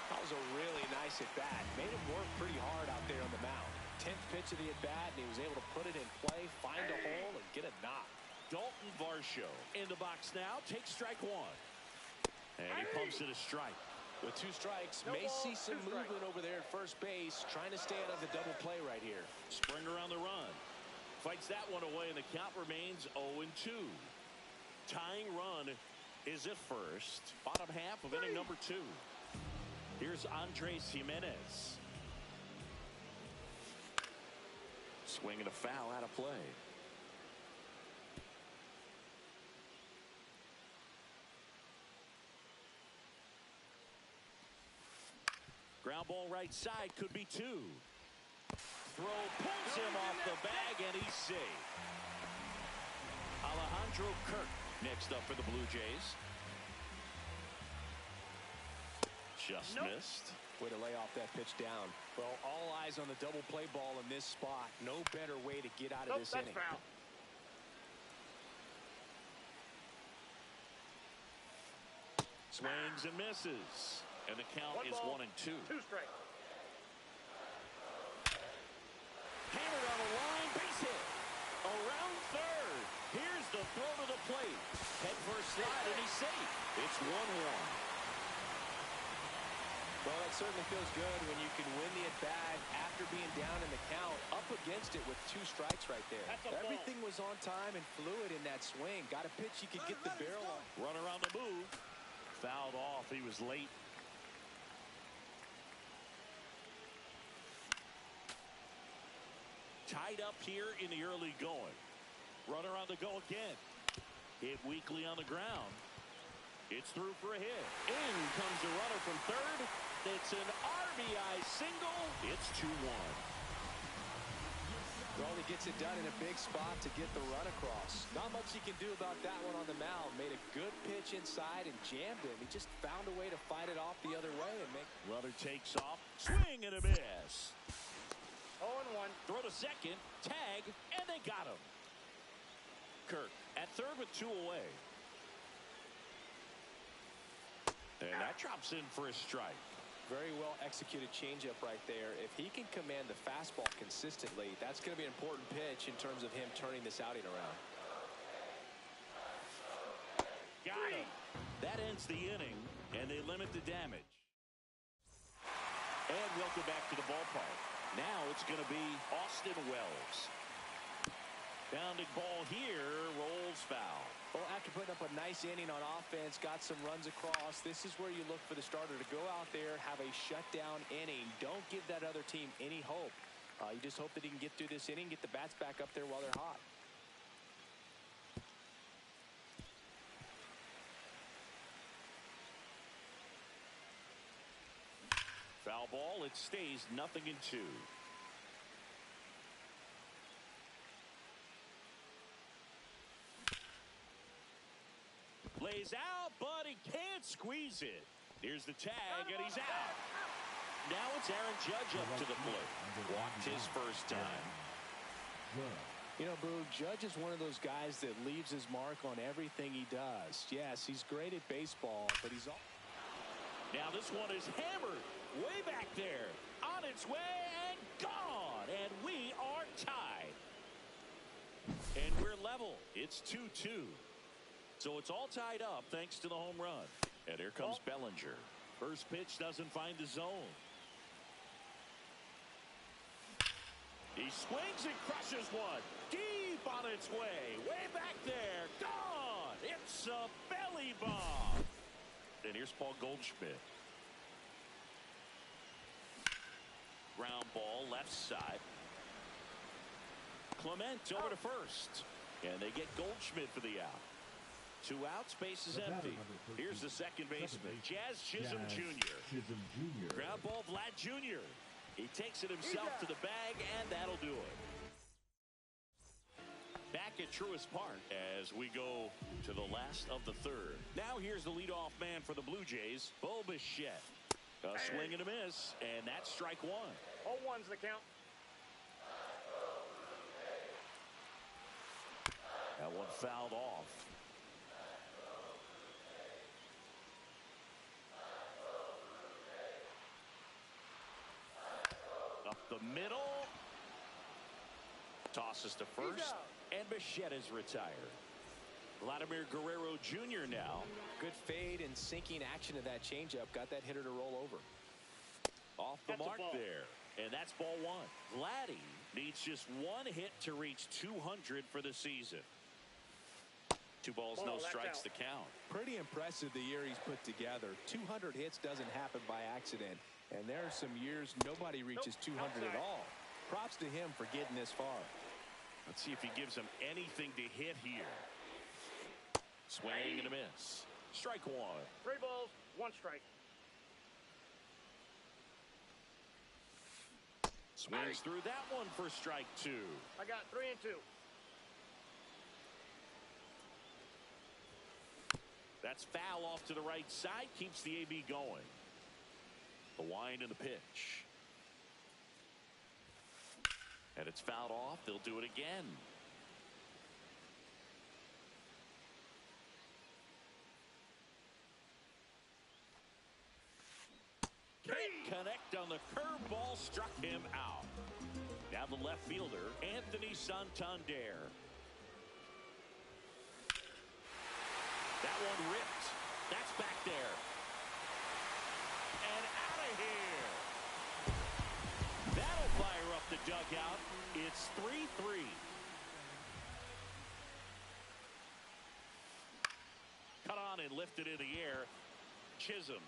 That was a really nice at-bat. Made him work pretty hard out there on the mound. 10th pitch of the at-bat, and he was able to put it in play, find a hole, and get a knock. Dalton Varsho in the box now. Takes strike 1. And he pumps it a strike. With 2 strikes, may see some movement over there at first base, trying to stay out of the double play right here. Springer on the run. Fights that one away, and the count remains 0-2. Tying run is at first. Bottom half of inning number 2. Here's Andres Gimenez. Swing and a foul out of play. Ground ball right side, could be 2. Throw pulls him off the bag, and he's safe. Alejandro Kirk next up for the Blue Jays. Just missed. Way to lay off that pitch down. Well, all eyes on the double play ball in this spot. No better way to get out of this inning. Foul. Swings and misses. And the count is 1-2. 2 strike. Hammered on the line, base hit. Around third. Here's the throw to the plate. Head first slide, and he's safe. It's 1-1. Well, that certainly feels good when you can win the at-bat after being down in the count, up against it with 2 strikes right there. Everything was on time and fluid in that swing. Got a pitch you could get the barrel on. Runner on the move. Fouled off. He was late. Tied up here in the early going. Runner on the go again. Hit weakly on the ground. It's through for a hit. In comes the runner from third. It's an RBI single. It's 2-1. Well, he gets it done in a big spot to get the run across. Not much he can do about that one on the mound. Made a good pitch inside and jammed him. He just found a way to fight it off the other way and make. Runner takes off. Swing and a miss. 0-1. Throw to second. Tag. And they got him. Kirk at third with 2 away. And that drops in for a strike. Very well executed changeup right there. If he can command the fastball consistently, that's going to be an important pitch in terms of him turning this outing around. Got him. That ends the inning, and they limit the damage. And welcome back to the ballpark. Now it's going to be Austin Wells. Bounding ball here, rolls foul. Well, after putting up a nice inning on offense, got some runs across, this is where you look for the starter to go out there, have a shutdown inning. Don't give that other team any hope. You just hope that he can get through this inning, get the bats back up there while they're hot. Foul ball, it stays 0-2. Lays out, but he can't squeeze it. Here's the tag, and he's out. Now it's Aaron Judge up to the plate. Walked his first time. You know, Boo, Judge is one of those guys that leaves his mark on everything he does. Yes, he's great at baseball, but he's all. Now this one is hammered way back there. On its way and gone. And we are tied. And we're level. It's 2-2. So it's all tied up thanks to the home run. And here comes Bellinger. First pitch doesn't find the zone. He swings and crushes one. Deep on its way. Way back there. Gone. It's a belly bomb. And here's Paul Goldschmidt. Ground ball left side. Clement over to first. And they get Goldschmidt for the out. 2 outs, base is empty. Here's the second baseman, Jazz Chisholm Jr. Ground ball, Vlad Jr. He takes it himself to the bag, and that'll do it. Back at Truist Park as we go to the last of the third. Now here's the leadoff man for the Blue Jays, Bo Bichette. A swing and a miss, and that's strike one. 0-1's the count. That one fouled off. Up the middle. Tosses to first. And Bichette is retired. Vladimir Guerrero Jr. now. Good fade and sinking action of that changeup. Got that hitter to roll over. Off the mark there. And that's ball one. Vladdy needs just one hit to reach 200 for the season. 2 balls, no strikes to count. Pretty impressive the year he's put together. 200 hits doesn't happen by accident. And there are some years nobody reaches 200 at all. Props to him for getting this far. Let's see if he gives him anything to hit here. Swing and a miss. Strike one. 3 balls, 1 strike. Swings through that one for strike 2. I got 3 and 2. That's foul off to the right side. Keeps the AB going. The wind and the pitch. And it's fouled off. They'll do it again. Can't connect on the curveball. Struck him out. Now the left fielder, Anthony Santander. That one ripped. That's back there. And out of here. That'll fire up the dugout. It's 3-3. Cut on and lifted in the air. Chisholm.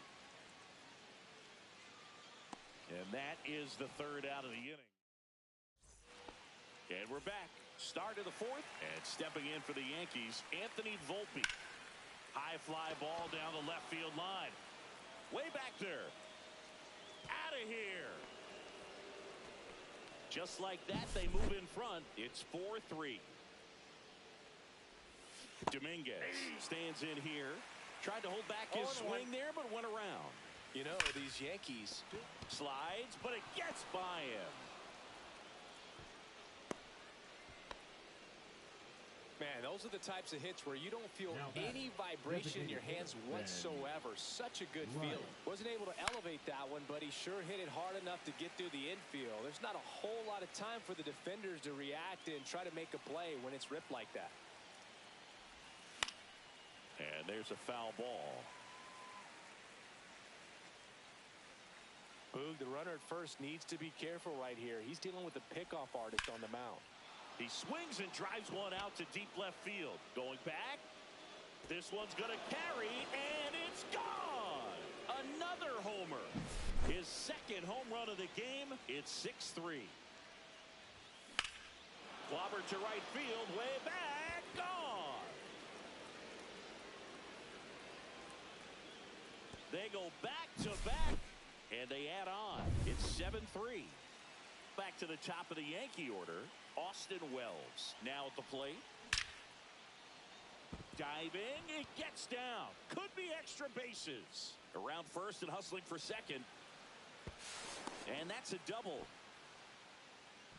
And that is the third out of the inning. And we're back. Start of the fourth, and stepping in for the Yankees, Anthony Volpe. High fly ball down the left field line. Way back there. Out of here. Just like that, they move in front. It's 4-3. Dominguez stands in here. Tried to hold back his swing there, but went around. You know, these Yankees Slides, but it gets by him. Man, those are the types of hits where you don't feel any vibration in your hands whatsoever. Such a good feeling. Wasn't able to elevate that one, but he sure hit it hard enough to get through the infield. There's not a whole lot of time for the defenders to react and try to make a play when it's ripped like that. And there's a foul ball. Boog, the runner at first needs to be careful right here. He's dealing with a pickoff artist on the mound. He swings and drives one out to deep left field. Going back. This one's going to carry, and it's gone. Another homer. His second home run of the game. It's 6-3. Clobber to right field. Way back. Gone. They go back-to-back, and they add on. It's 7-3. Back to the top of the Yankee order, Austin Wells now at the plate. Diving, it gets down. Could be extra bases. Around first and hustling for second. And that's a double.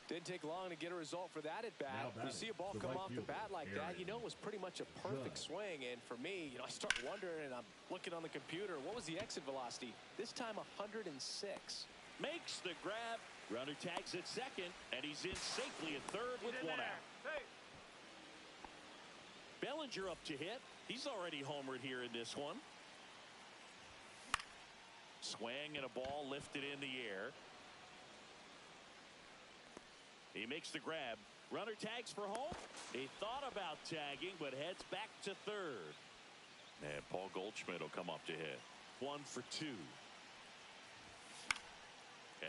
Didn't take long to get a result for that at bat. You see a ball come off the bat like that, you know it was pretty much a perfect swing. And for me, I start wondering, and I'm looking on the computer, what was the exit velocity? This time 106. Makes the grab. Runner tags at second, and he's in safely at third with one out. Hey. Bellinger up to hit. He's already homered here in this one. Swing and a ball lifted in the air. He makes the grab. Runner tags for home. He thought about tagging, but heads back to third. And Paul Goldschmidt will come up to hit. 1 for 2.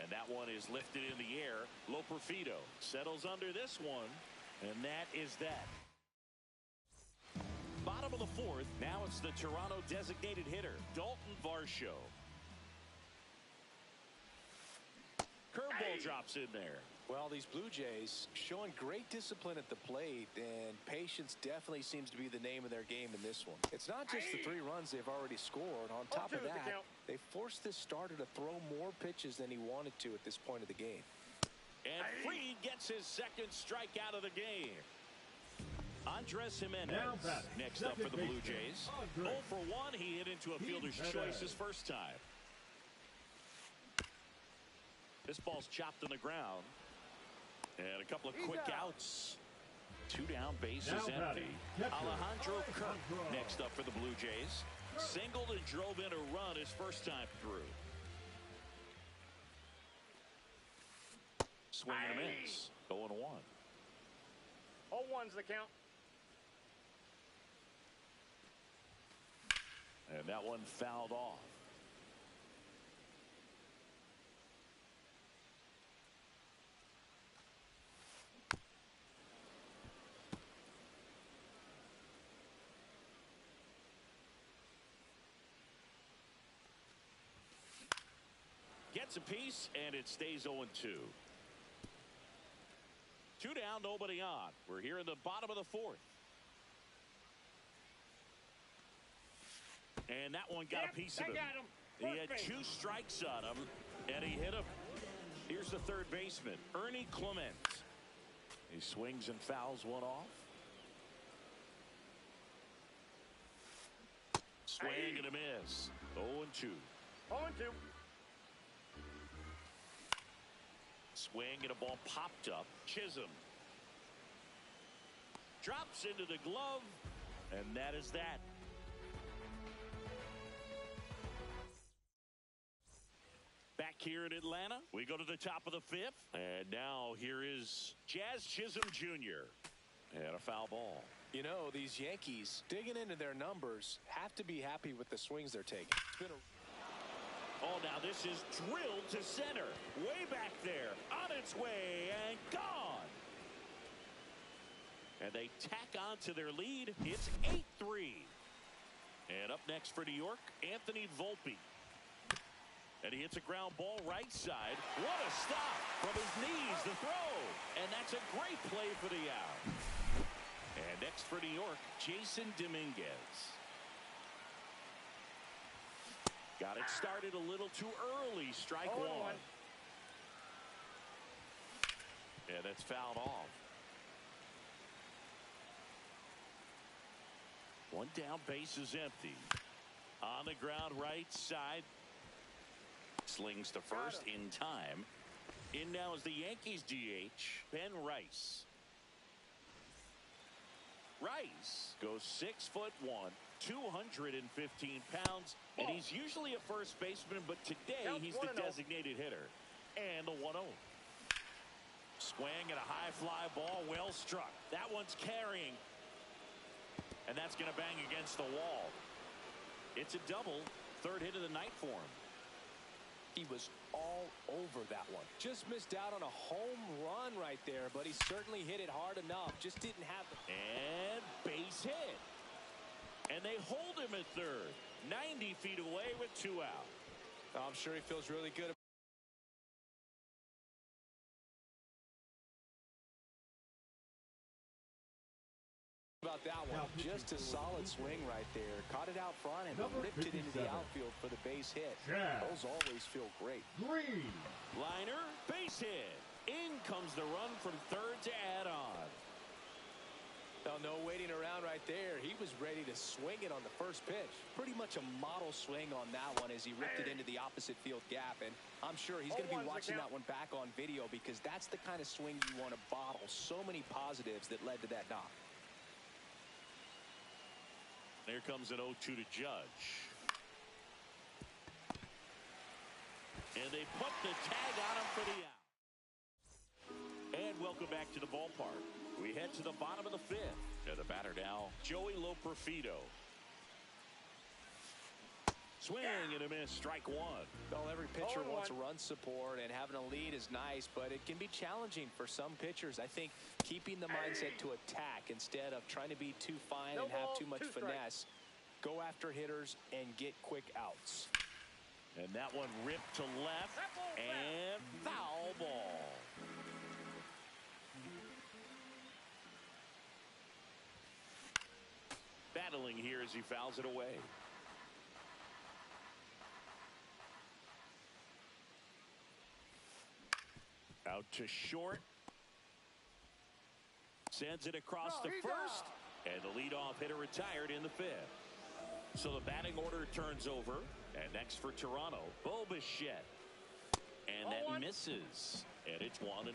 And that one is lifted in the air. Loperfido settles under this one. And that is that. Bottom of the fourth. Now it's the Toronto designated hitter, Dalton Varsho. Curveball drops in there. Well, these Blue Jays showing great discipline at the plate, and patience definitely seems to be the name of their game in this one. It's not just the 3 runs they've already scored. On top of that, they forced this starter to throw more pitches than he wanted to at this point of the game. And Fried gets his second strikeout of the game. Andres Jimenez next up for the Blue Jays. 0 for 1. He hit into a fielder's choice his first time. This ball's chopped on the ground. And a couple of quick outs. 2 down, bases empty. Alejandro Kirk next up for the Blue Jays. Singled and drove in a run his first time through. Swing and a miss. 0-1. 0-1's the count. And that one fouled off. Gets a piece, and it stays 0-2. 2 down, nobody on. We're here in the bottom of the fourth. And that one got a piece of him. He had 2 strikes on him, and he hit him. Here's the third baseman, Ernie Clement. He swings and fouls one off. Swing and a miss. 0-2. 0-2. Swing and a ball popped up. Chisholm drops into the glove, and that is that. Back here in Atlanta, we go to the top of the 5th, and now here is Jazz Chisholm Jr. and a foul ball. You know, these Yankees digging into their numbers have to be happy with the swings they're taking. It's been a Oh, now this is drilled to center. Way back there. On its way and gone. And they tack on to their lead. It's 8-3. And up next for New York, Anthony Volpe. And he hits a ground ball right side. What a stop from his knees, the throw. And that's a great play for the out. And next for New York, Jason Dominguez. Got it started a little too early. Strike one. And that's fouled off. One down, base is empty. On the ground right side. Slings to first in time. In now is the Yankees DH, Ben Rice. Rice goes 6'1", 215 pounds, and he's usually a first baseman, but today he's the designated hitter. And the 1-0. Swing and a high fly ball, well struck. That one's carrying. And that's going to bang against the wall. It's a double, third hit of the night for him. He was all over that one. Just missed out on a home run right there, but he certainly hit it hard enough. Just didn't have the... And base hit. And they hold him at third. 90 feet away with 2 out. I'm sure he feels really good about that one. Just a solid swing right there. Caught it out front and ripped it into the outfield for the base hit. Those always feel great. Green. Liner, base hit. In comes the run from third to add on. Well, no waiting around right there. He was ready to swing it on the first pitch. Pretty much a model swing on that one as he ripped it into the opposite field gap. And I'm sure he's going to be watching that one back on video because that's the kind of swing you want to bottle. So many positives that led to that knock. There comes an 0-2 to Judge. And they put the tag on him for the out. And welcome back to the ballpark. We head to the bottom of the fifth. And the batter now, Joey Loperfido. Swing and a miss, strike one. Well, every pitcher wants run support, and having a lead is nice, but it can be challenging for some pitchers. I think keeping the mindset to attack instead of trying to be too fine and have too much finesse. Go after hitters and get quick outs. And that one ripped to left, and foul ball. Battling here as he fouls it away. Out to short. Sends it across the first. And the leadoff hitter retired in the fifth. So the batting order turns over. And next for Toronto, Bo Bichette. And that misses. And it's 1-0.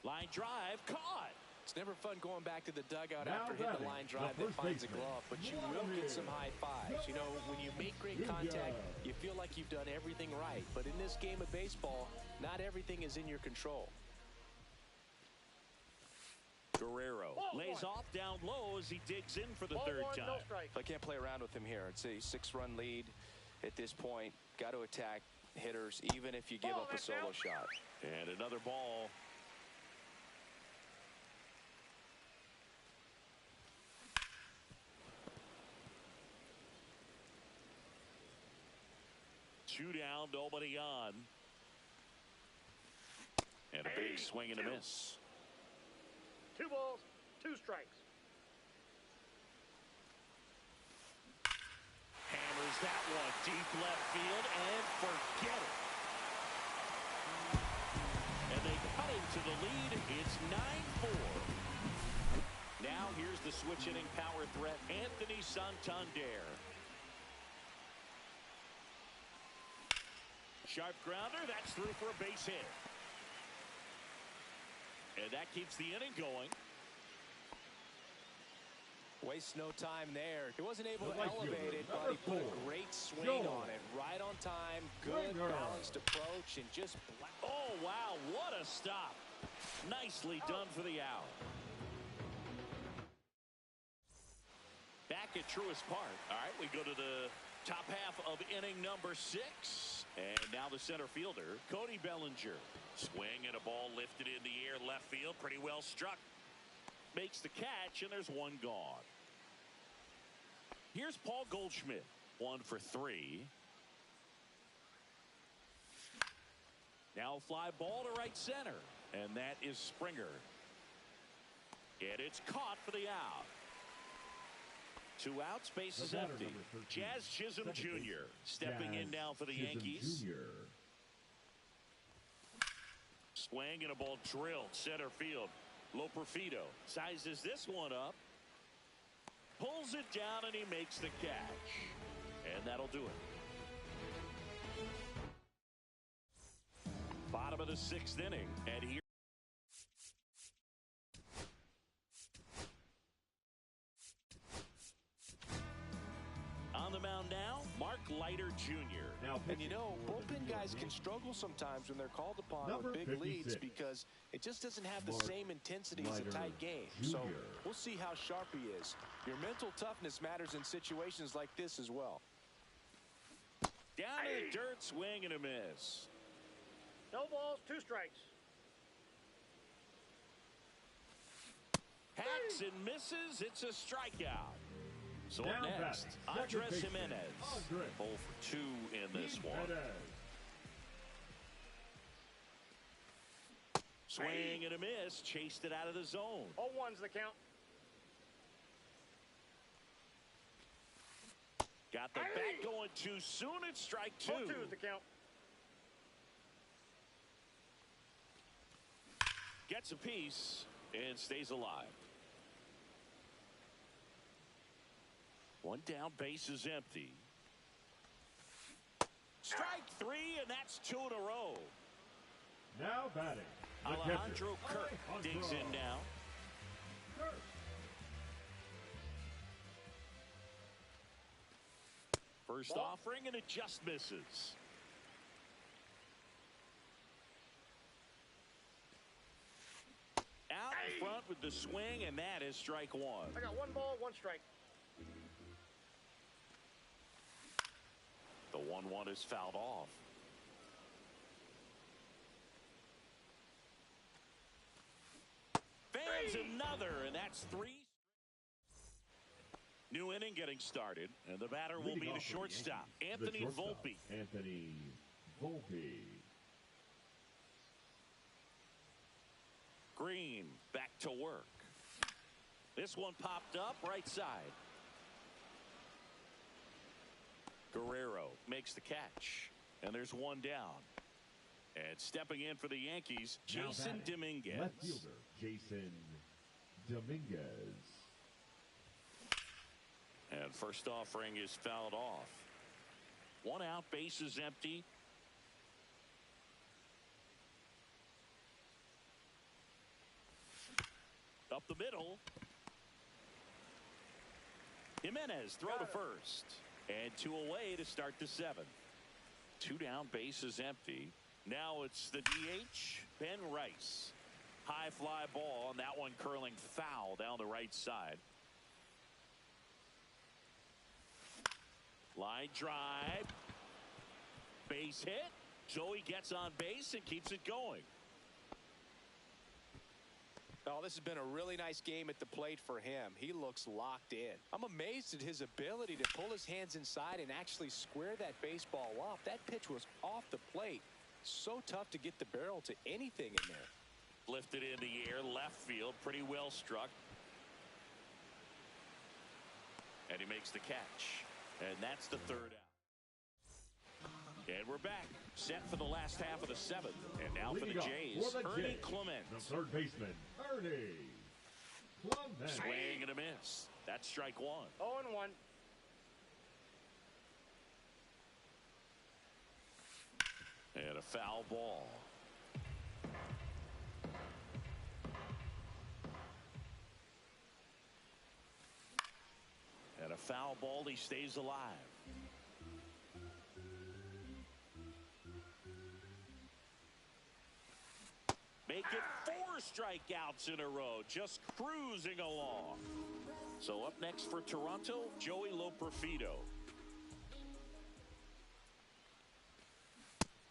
Line drive caught. It's never fun going back to the dugout after hitting a line drive that finds a glove, but you will get some high fives. You know, when you make great contact, you feel like you've done everything right. But in this game of baseball, not everything is in your control. Guerrero lays off down low as he digs in for the third time. I can't play around with him here. It's a 6-run lead at this point. Got to attack hitters even if you give up a solo shot. And another ball. Two down, nobody on. And a big swing and a miss. 2 balls, 2 strikes. Hammers that one deep left field and forget it. And they cut into the lead. It's 9-4. Now here's the switch hitting power threat, Anthony Santander. Sharp grounder, that's through for a base hit. And that keeps the inning going. Wastes no time there. He wasn't able to right elevate fielder, it, but he put a number 4, great swing Joel on it. Right on time, good Springer. balanced approach, and just... Oh, wow, what a stop. Nicely done for the out. Back at Truist Park. All right, we go to the top half of inning number 6. And now the center fielder, Cody Bellinger. Swing and a ball lifted in the air left field. Pretty well struck. Makes the catch, and there's one gone. Here's Paul Goldschmidt. 1 for 3. Now fly ball to right center. And that is Springer. And it's caught for the out. 2 outs, base is empty. Jazz Chisholm Jr. stepping in now for the Yankees. Swing and a ball drilled center field. Loperfido sizes this one up. Pulls it down and he makes the catch. And that'll do it. Bottom of the 6th inning. And here. On the mound now, Mark Leiter Jr. And you know, bullpen guys can struggle sometimes when they're called upon with big leads because it just doesn't have the same intensity as a tight game. So we'll see how sharp he is. Your mental toughness matters in situations like this as well. Down in the dirt, swing and a miss. No balls, 2 strikes. Hacks and misses. It's a strikeout. So Now next, batting, Andres second baseman, Jimenez. Andres. 0 for 2 in this one. Swing and a miss. Chased it out of the zone. 0-1's the count. Got the bat going too soon. It's strike 2. 0-2's the count. Gets a piece and stays alive. 1 down, base is empty. Strike 3, and that's 2 in a row. Now batting, the Alejandro catcher, Kirk digs in now. Kirk. First offering, and it just misses. Out in front with the swing, and that is strike 1. I got 1 ball, 1 strike. The 1-1 is fouled off. Fans another, and that's 3. New inning getting started, and the batter will be the shortstop, Anthony Volpe. Anthony Volpe. Green back to work. This one popped up right side. Guerrero makes the catch, and there's 1 down. And stepping in for the Yankees, Jason Dominguez. Left fielder Jason Dominguez. And first offering is fouled off. 1 out, base is empty. Up the middle. Jimenez throw to first. And 2 away to start the 7th. 2 down, base is empty. Now it's the DH, Ben Rice. High fly ball, and that one curling foul down the right side. Line drive. Base hit. Joey gets on base and keeps it going. Oh, this has been a really nice game at the plate for him. He looks locked in. I'm amazed at his ability to pull his hands inside and actually square that baseball up. That pitch was off the plate. So tough to get the barrel to anything in there. Lifted in the air, left field, pretty well struck. And he makes the catch. And that's the 3rd out. And we're back, set for the last half of the 7th. And now for the Jays, Ernie Clement. The third baseman, Ernie Clement. Swing and a miss. That's strike 1. 0-1. And a foul ball. foul ball. He stays alive. Make it 4 strikeouts in a row, just cruising along. So up next for Toronto, Joey Loperfido.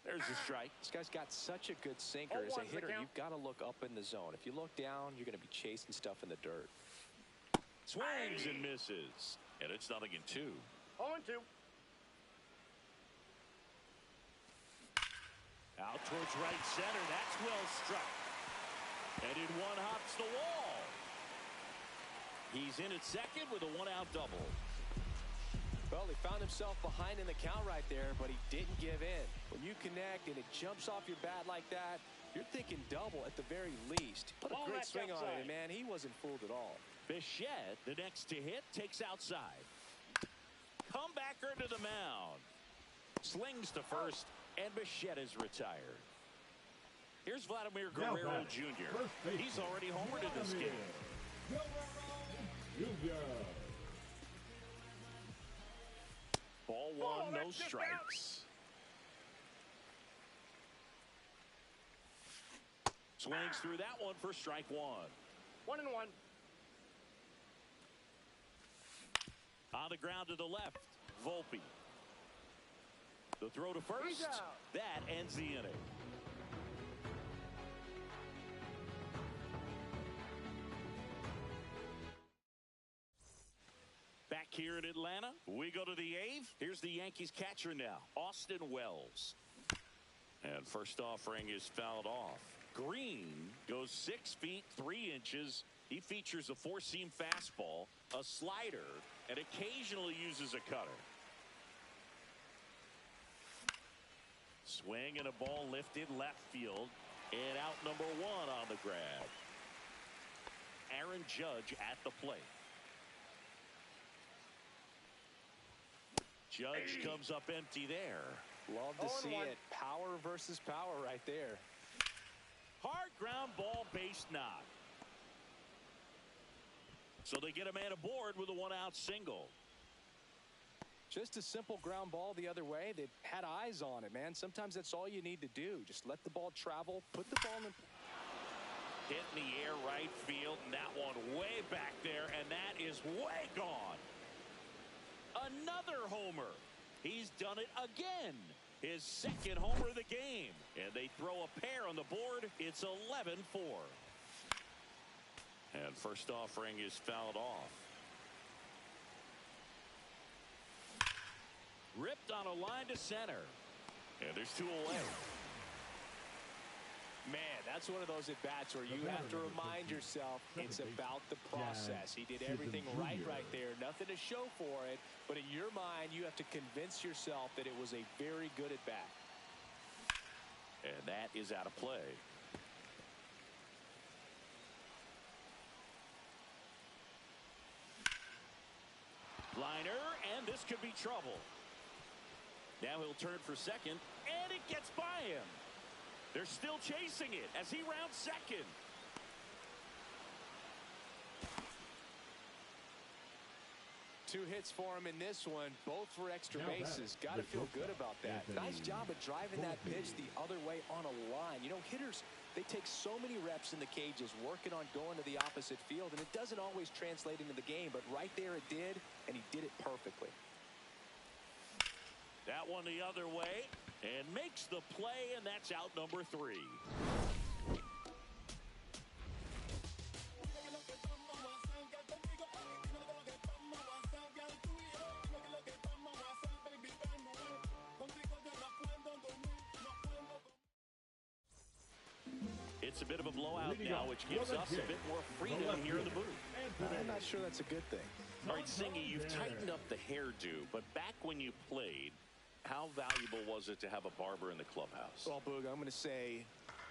There's a strike. This guy's got such a good sinker. As a hitter, you've got to look up in the zone. If you look down, you're going to be chasing stuff in the dirt. Swings and misses. And it's 0-2. 0-2. Out towards right center. That's well struck. And in one hops the wall. He's in at second with a 1-out double. Well, he found himself behind in the count right there, but he didn't give in. When you connect and it jumps off your bat like that, you're thinking double at the very least. Put a great swing on it, and man, he wasn't fooled at all. Bichette, the next to hit, takes outside. Comebacker to the mound. Slings to first, and Bichette is retired. Here's Vladimir Guerrero Jr. He's already homered in this game. Ball one, no strikes. Swings through that one for strike one. 1-1. On the ground to the left, Volpe. The throw to first. That ends the inning. Back here in Atlanta, we go to the 8th. Here's the Yankees catcher now, Austin Wells. And first offering is fouled off. Green goes 6 feet 3 inches. He features a 4-seam fastball, a slider, and occasionally uses a cutter. Swing and a ball lifted left field. And out number 1 on the grab. Aaron Judge at the plate. Judge comes up empty there. Love to see it. Power versus power right there. Hard ground ball, base knock. So they get a man aboard with a 1-out single. Just a simple ground ball the other way. They had eyes on it, man. Sometimes that's all you need to do. Just let the ball travel. Put the ball in. Hit in the air right field, and that one way back there, and that is way gone. Another homer. He's done it again. His second homer of the game. And they throw a pair on the board. It's 11-4. And first offering is fouled off. Ripped on a line to center. And there's 2 away. Man, that's one of those at-bats where you have to remind yourself it's about the process. He did everything right there. Nothing to show for it. But in your mind, you have to convince yourself that it was a very good at-bat. And that is out of play. Liner, and this could be trouble. Now he'll turn for second, and it gets by him. They're still chasing it as he rounds second. Two hits for him in this one, both for extra bases. Got to feel good about that. Nice job of driving that pitch the other way on a line. You know, hitters, they take so many reps in the cages working on going to the opposite field, and it doesn't always translate into the game, but right there it did, and he did it perfectly. That one the other way, and makes the play, and that's out number 3. It's a bit of a blowout now, which gives us a bit more freedom here in the booth. I'm not sure that's a good thing. All right, Singy, you've tightened up the hairdo, but back when you played, how valuable was it to have a barber in the clubhouse? Well, Boog, I'm going to say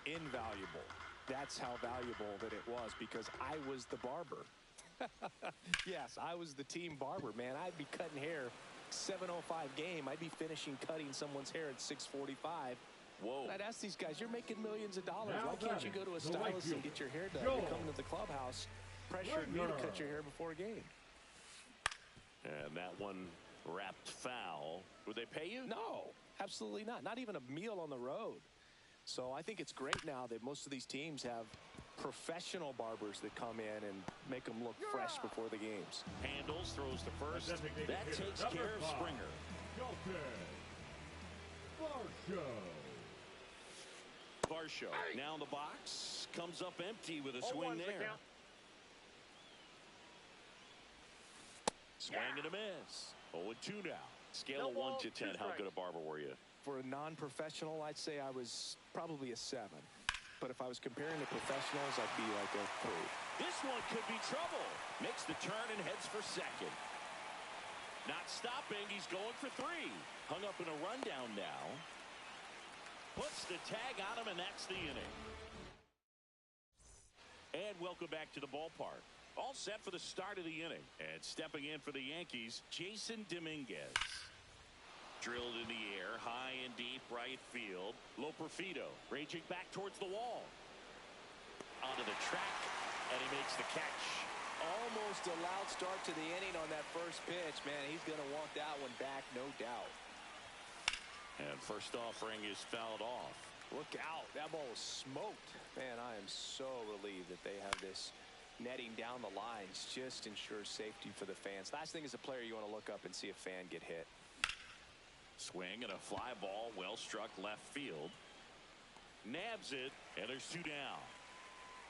invaluable. That's how valuable that it was, because I was the barber. Yes, I was the team barber, man. I'd be cutting hair 7:05 game. I'd be finishing cutting someone's hair at 6:45. Whoa. And I'd ask these guys, you're making millions of dollars. Why can't you go to a stylist and get your hair done? You're coming to the clubhouse, pressuring me to cut your hair before a game. And that one wrapped foul. Would they pay you? No, absolutely not. Not even a meal on the road. So I think it's great now that most of these teams have professional barbers that come in and make them look fresh before the games. Handles, throws to first. That takes care of Springer. Varsho now in the box. Comes up empty with a swing there. Swing and a miss. 0-2 now. Scale of 1 to 10. How good a barber were you? For a non-professional, I'd say I was probably a 7. But if I was comparing to professionals, I'd be like a 3. This one could be trouble. Makes the turn and heads for second. Not stopping. He's going for 3. Hung up in a rundown now. Puts the tag on him, and that's the inning. And welcome back to the ballpark. All set for the start of the inning. And stepping in for the Yankees, Jason Dominguez. Drilled in the air, high and deep right field. Loperfido raging back towards the wall. Onto the track, and he makes the catch. Almost a loud start to the inning on that first pitch. Man, he's going to want that one back, no doubt. And first offering is fouled off. Look out. That ball was smoked. Man, I am so relieved that they have this netting down the lines. Just ensures safety for the fans. Last thing as a player, you want to look up and see a fan get hit. Swing and a fly ball, well struck left field. Nabs it, and there's 2 down.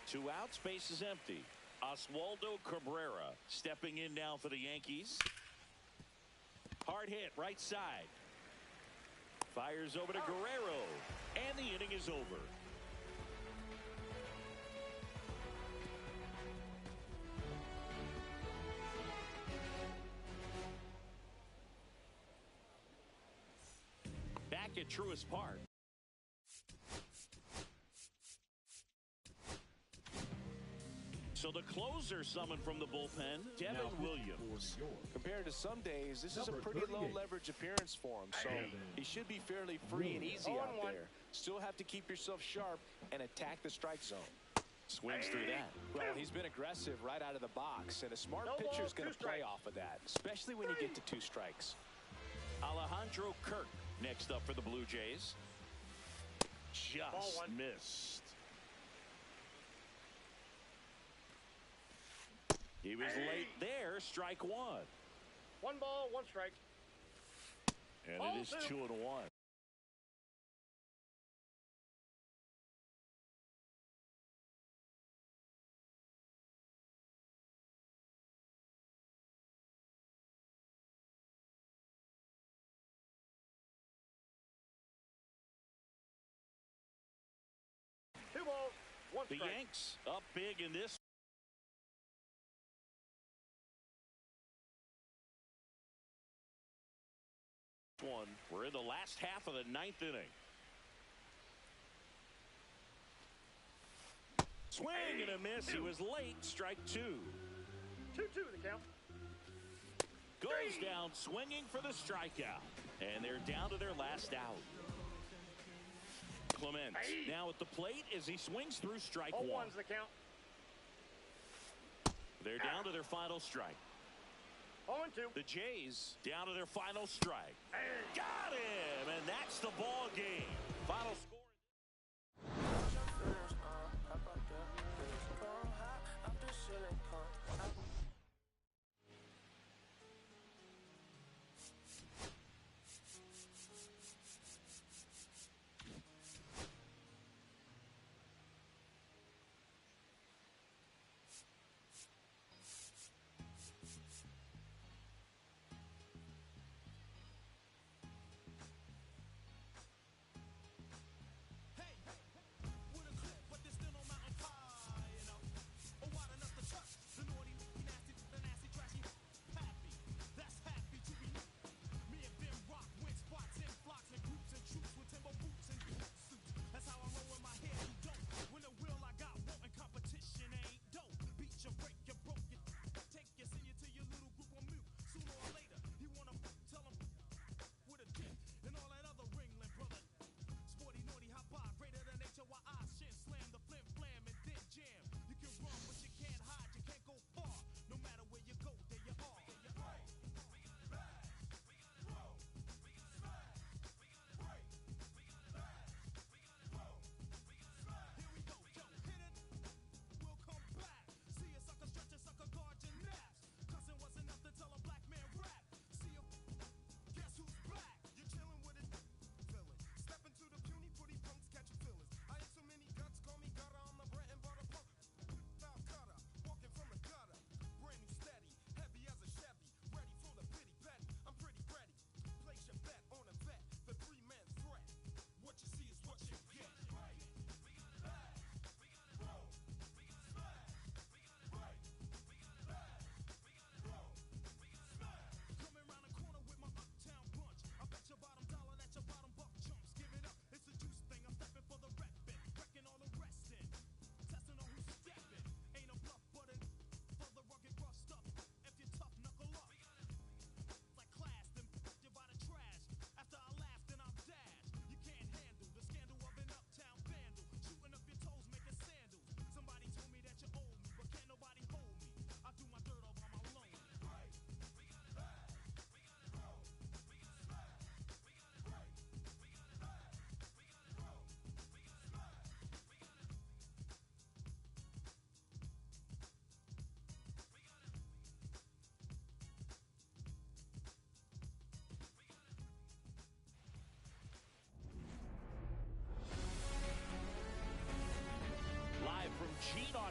2 outs, base is empty. Oswaldo Cabrera stepping in now for the Yankees. Hard hit, right side. Fires over to Guerrero, and the inning is over. Back at Truist Park. So the closer summoned from the bullpen, Devin Williams. Compared to some days, this is a pretty low leverage appearance for him, so he should be fairly free and easy out there. Still have to keep yourself sharp and attack the strike zone. Swings through that. Well, he's been aggressive right out of the box, and a smart pitcher's going to play off of that, especially when you get to 2 strikes. Alejandro Kirk next up for the Blue Jays. Just missed. He was late there. Strike 1. 1 ball, 1 strike. And it is 2-1. Two balls, 1 The strike. Yanks up big in this one. We're in the last half of the 9th inning. Swing and a miss. He was late. Strike 2. 2-2 the count. Goes down swinging for the strikeout. And they're down to their last out. Clements now at the plate as he swings through strike 1. 0-1's the count. They're down to their final strike. 0-2. The Jays down to their final strike. Got him, and that's the ball game. Final score.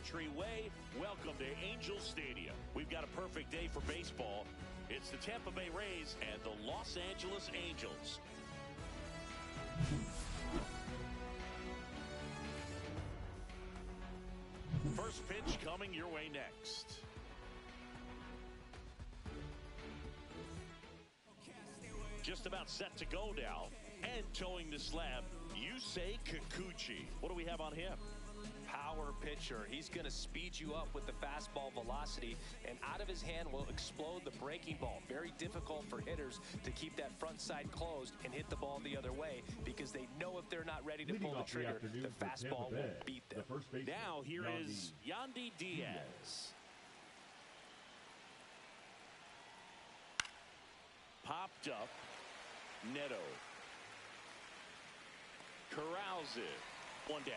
Country Way. Welcome to Angel Stadium. We've got a perfect day for baseball. It's the Tampa Bay Rays and the Los Angeles Angels. First pitch coming your way next. Just about set to go now. And towing the slab, Yusei Kikuchi. What do we have on him? Power pitcher. He's going to speed you up with the fastball velocity, and out of his hand will explode the breaking ball. Very difficult for hitters to keep that front side closed and hit the ball the other way, because they know if they're not ready to pull the trigger, the fastball will beat them. Now here is Yandy Diaz. Popped up. Neto. Corrals it. One down.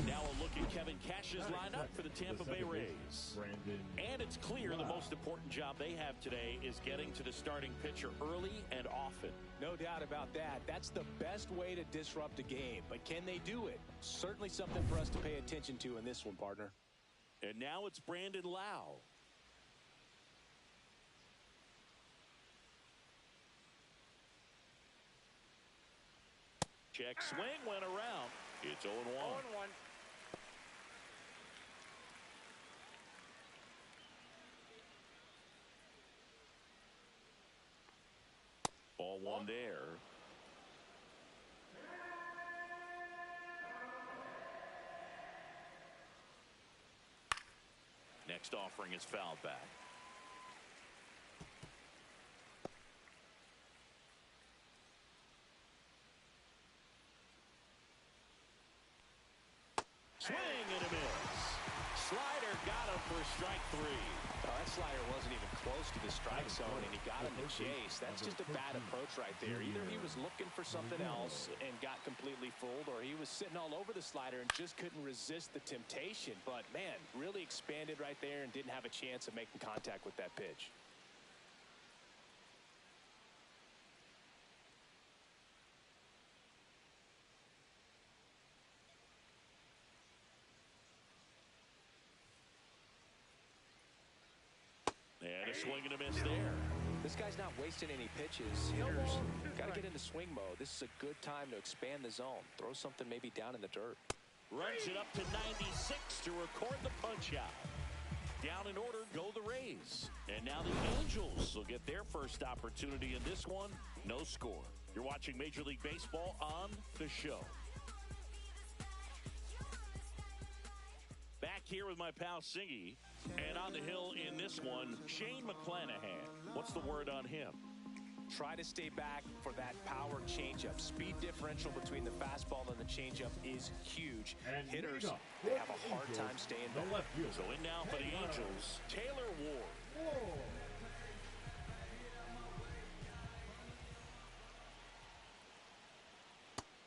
Now a look at Kevin Cash's lineup for the Tampa Bay Rays. And it's clear the most important job they have today is getting to the starting pitcher early and often. No doubt about that. That's the best way to disrupt a game. But can they do it? Certainly something for us to pay attention to in this one, partner. And now it's Brandon Lau. Check swing went around. It's 0-1. 0-1. Ball one there. Next offering is fouled back. Swing and a miss. Slider got him for strike three. Oh, that slider wasn't even close to the strike zone, and he got him to chase. That's just a bad approach right there. Either he was looking for something else and got completely fooled, or he was sitting all over the slider and just couldn't resist the temptation. But, man, really expanded right there and didn't have a chance of making contact with that pitch. And a swing and a miss there. This guy's not wasting any pitches. Hitters got to get into swing mode. This is a good time to expand the zone. Throw something maybe down in the dirt. Runs it up to 96 to record the punch out. Down in order go the Rays. And now the Angels will get their first opportunity in this one. No score. You're watching Major League Baseball on the show. Back here with my pal Singy. And on the hill in this one, Shane McClanahan. What's the word on him? Try to stay back for that power changeup. Speed differential between the fastball and the changeup is huge. And hitters, they have a hard time staying back. So in now for the Angels, Taylor Ward.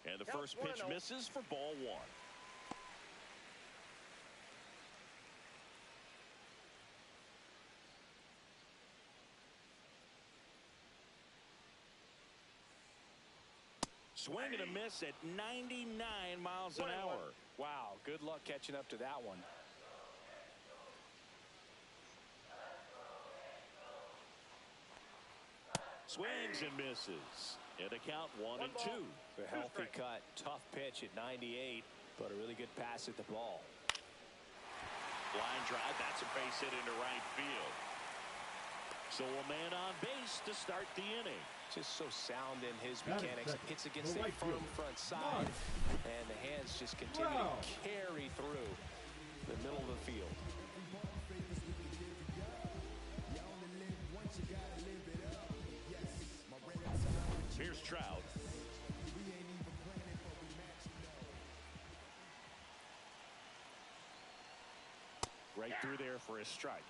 And the first pitch misses for ball one. Swing and a miss at 99 miles an hour. Wow, good luck catching up to that one. Swings and misses. And a count 1-2. A healthy cut, tough pitch at 98, but a really good pass at the ball. Line drive, that's a base hit into right field. So a man on base to start the inning. Just so sound in his mechanics. Hits against a firm front side, and the hands just continue to carry through the middle of the field. Here's Trout. Right through there for a strike.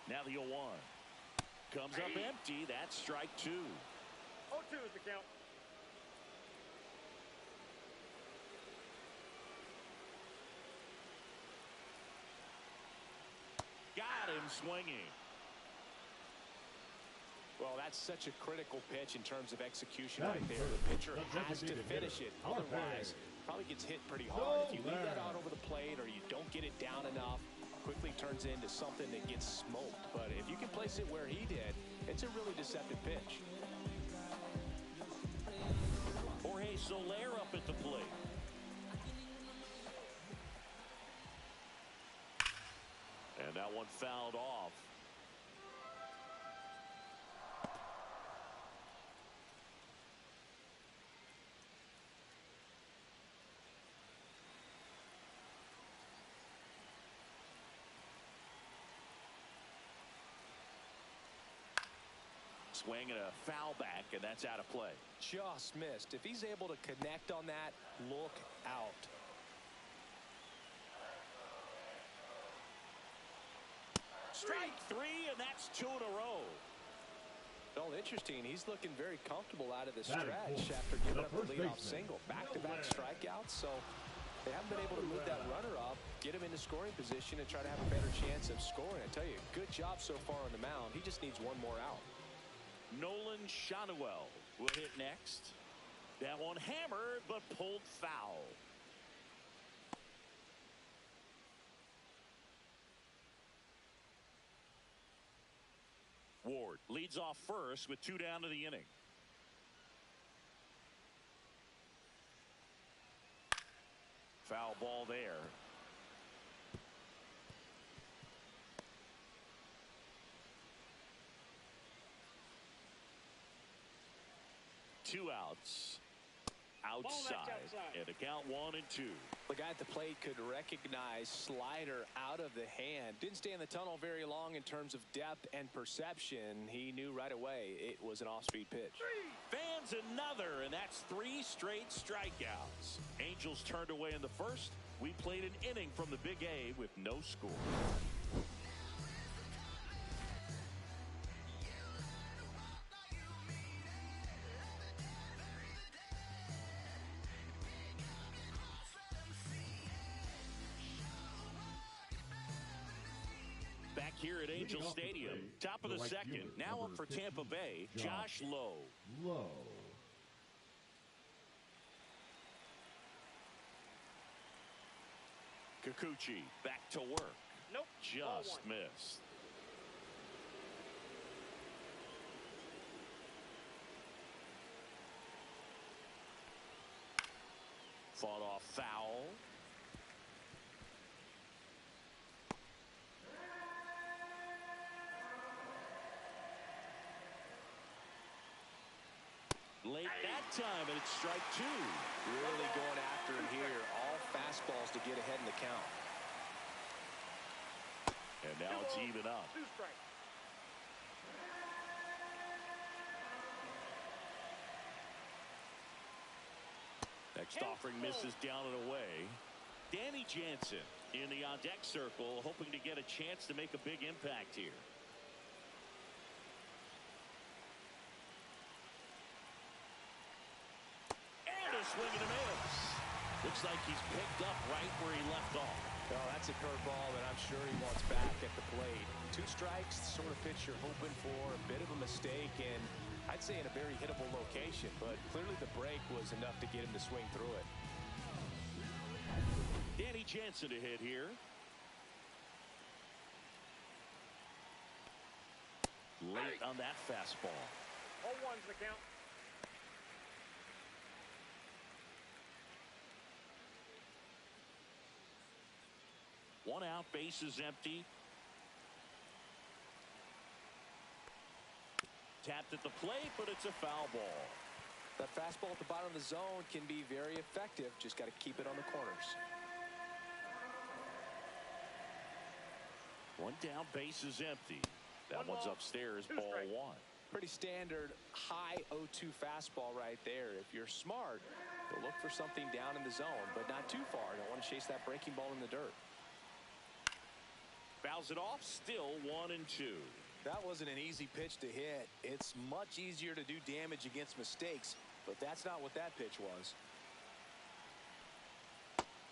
Now the 0-1. Comes up empty. That's strike two. 0-2 is the count. and swinging. Well, that's such a critical pitch in terms of execution right there. The pitcher has to finish it. Otherwise, probably gets hit pretty hard. If you leave that out over the plate or you don't get it down enough, quickly turns into something that gets smoked. But if you can place it where he did, it's a really deceptive pitch. Jorge Soler up at the plate. And that one fouled off. Swing and a foul back, and that's out of play. Just missed. If he's able to connect on that, look out. Strike three, and that's 2 in a row. Well, interesting. He's looking very comfortable out of the stretch after giving up the leadoff single. Back-to-back strikeouts, so they haven't been able to move that runner up, get him into scoring position, and try to have a better chance of scoring. I tell you, good job so far on the mound. He just needs one more out. Nolan Schanuel will hit next. That one hammered, but pulled foul. Ward leads off first with 2 down to the inning. Foul ball there. Two outs. Outside. And a count 1 and 2. The guy at the plate could recognize slider out of the hand. Didn't stay in the tunnel very long in terms of depth and perception. He knew right away it was an off-speed pitch. Fans another, and that's 3 straight strikeouts. Angels turned away in the first. We played an inning from the Big A with no score. Back here at Angel Stadium, top of the second. Now up for Tampa Bay, Josh Lowe. Kikuchi back to work. Nope. Just missed. Fought off foul. Late that time, and it's strike 2. Really going after him here. All fastballs to get ahead in the count. And now it's even up. 2 strikes. Next offering misses down and away. Danny Jansen in the on-deck circle, hoping to get a chance to make a big impact here. Swing and a miss. Looks like he's picked up right where he left off. Well, that's a curveball that I'm sure he wants back at the plate. 2 strikes, sort of pitch you're hoping for. A bit of a mistake, and I'd say in a very hittable location. But clearly the break was enough to get him to swing through it. Danny Jansen to hit here. Late on that fastball. 0-1's the count. One out, bases empty. Tapped at the plate, but it's a foul ball. That fastball at the bottom of the zone can be very effective. Just got to keep it on the corners. One down, bases empty. That one's upstairs, ball 1. Pretty standard high 0-2 fastball right there. If you're smart, you'll look for something down in the zone, but not too far. Don't want to chase that breaking ball in the dirt. Fouls it off, still 1 and 2. That wasn't an easy pitch to hit. It's much easier to do damage against mistakes, but that's not what that pitch was.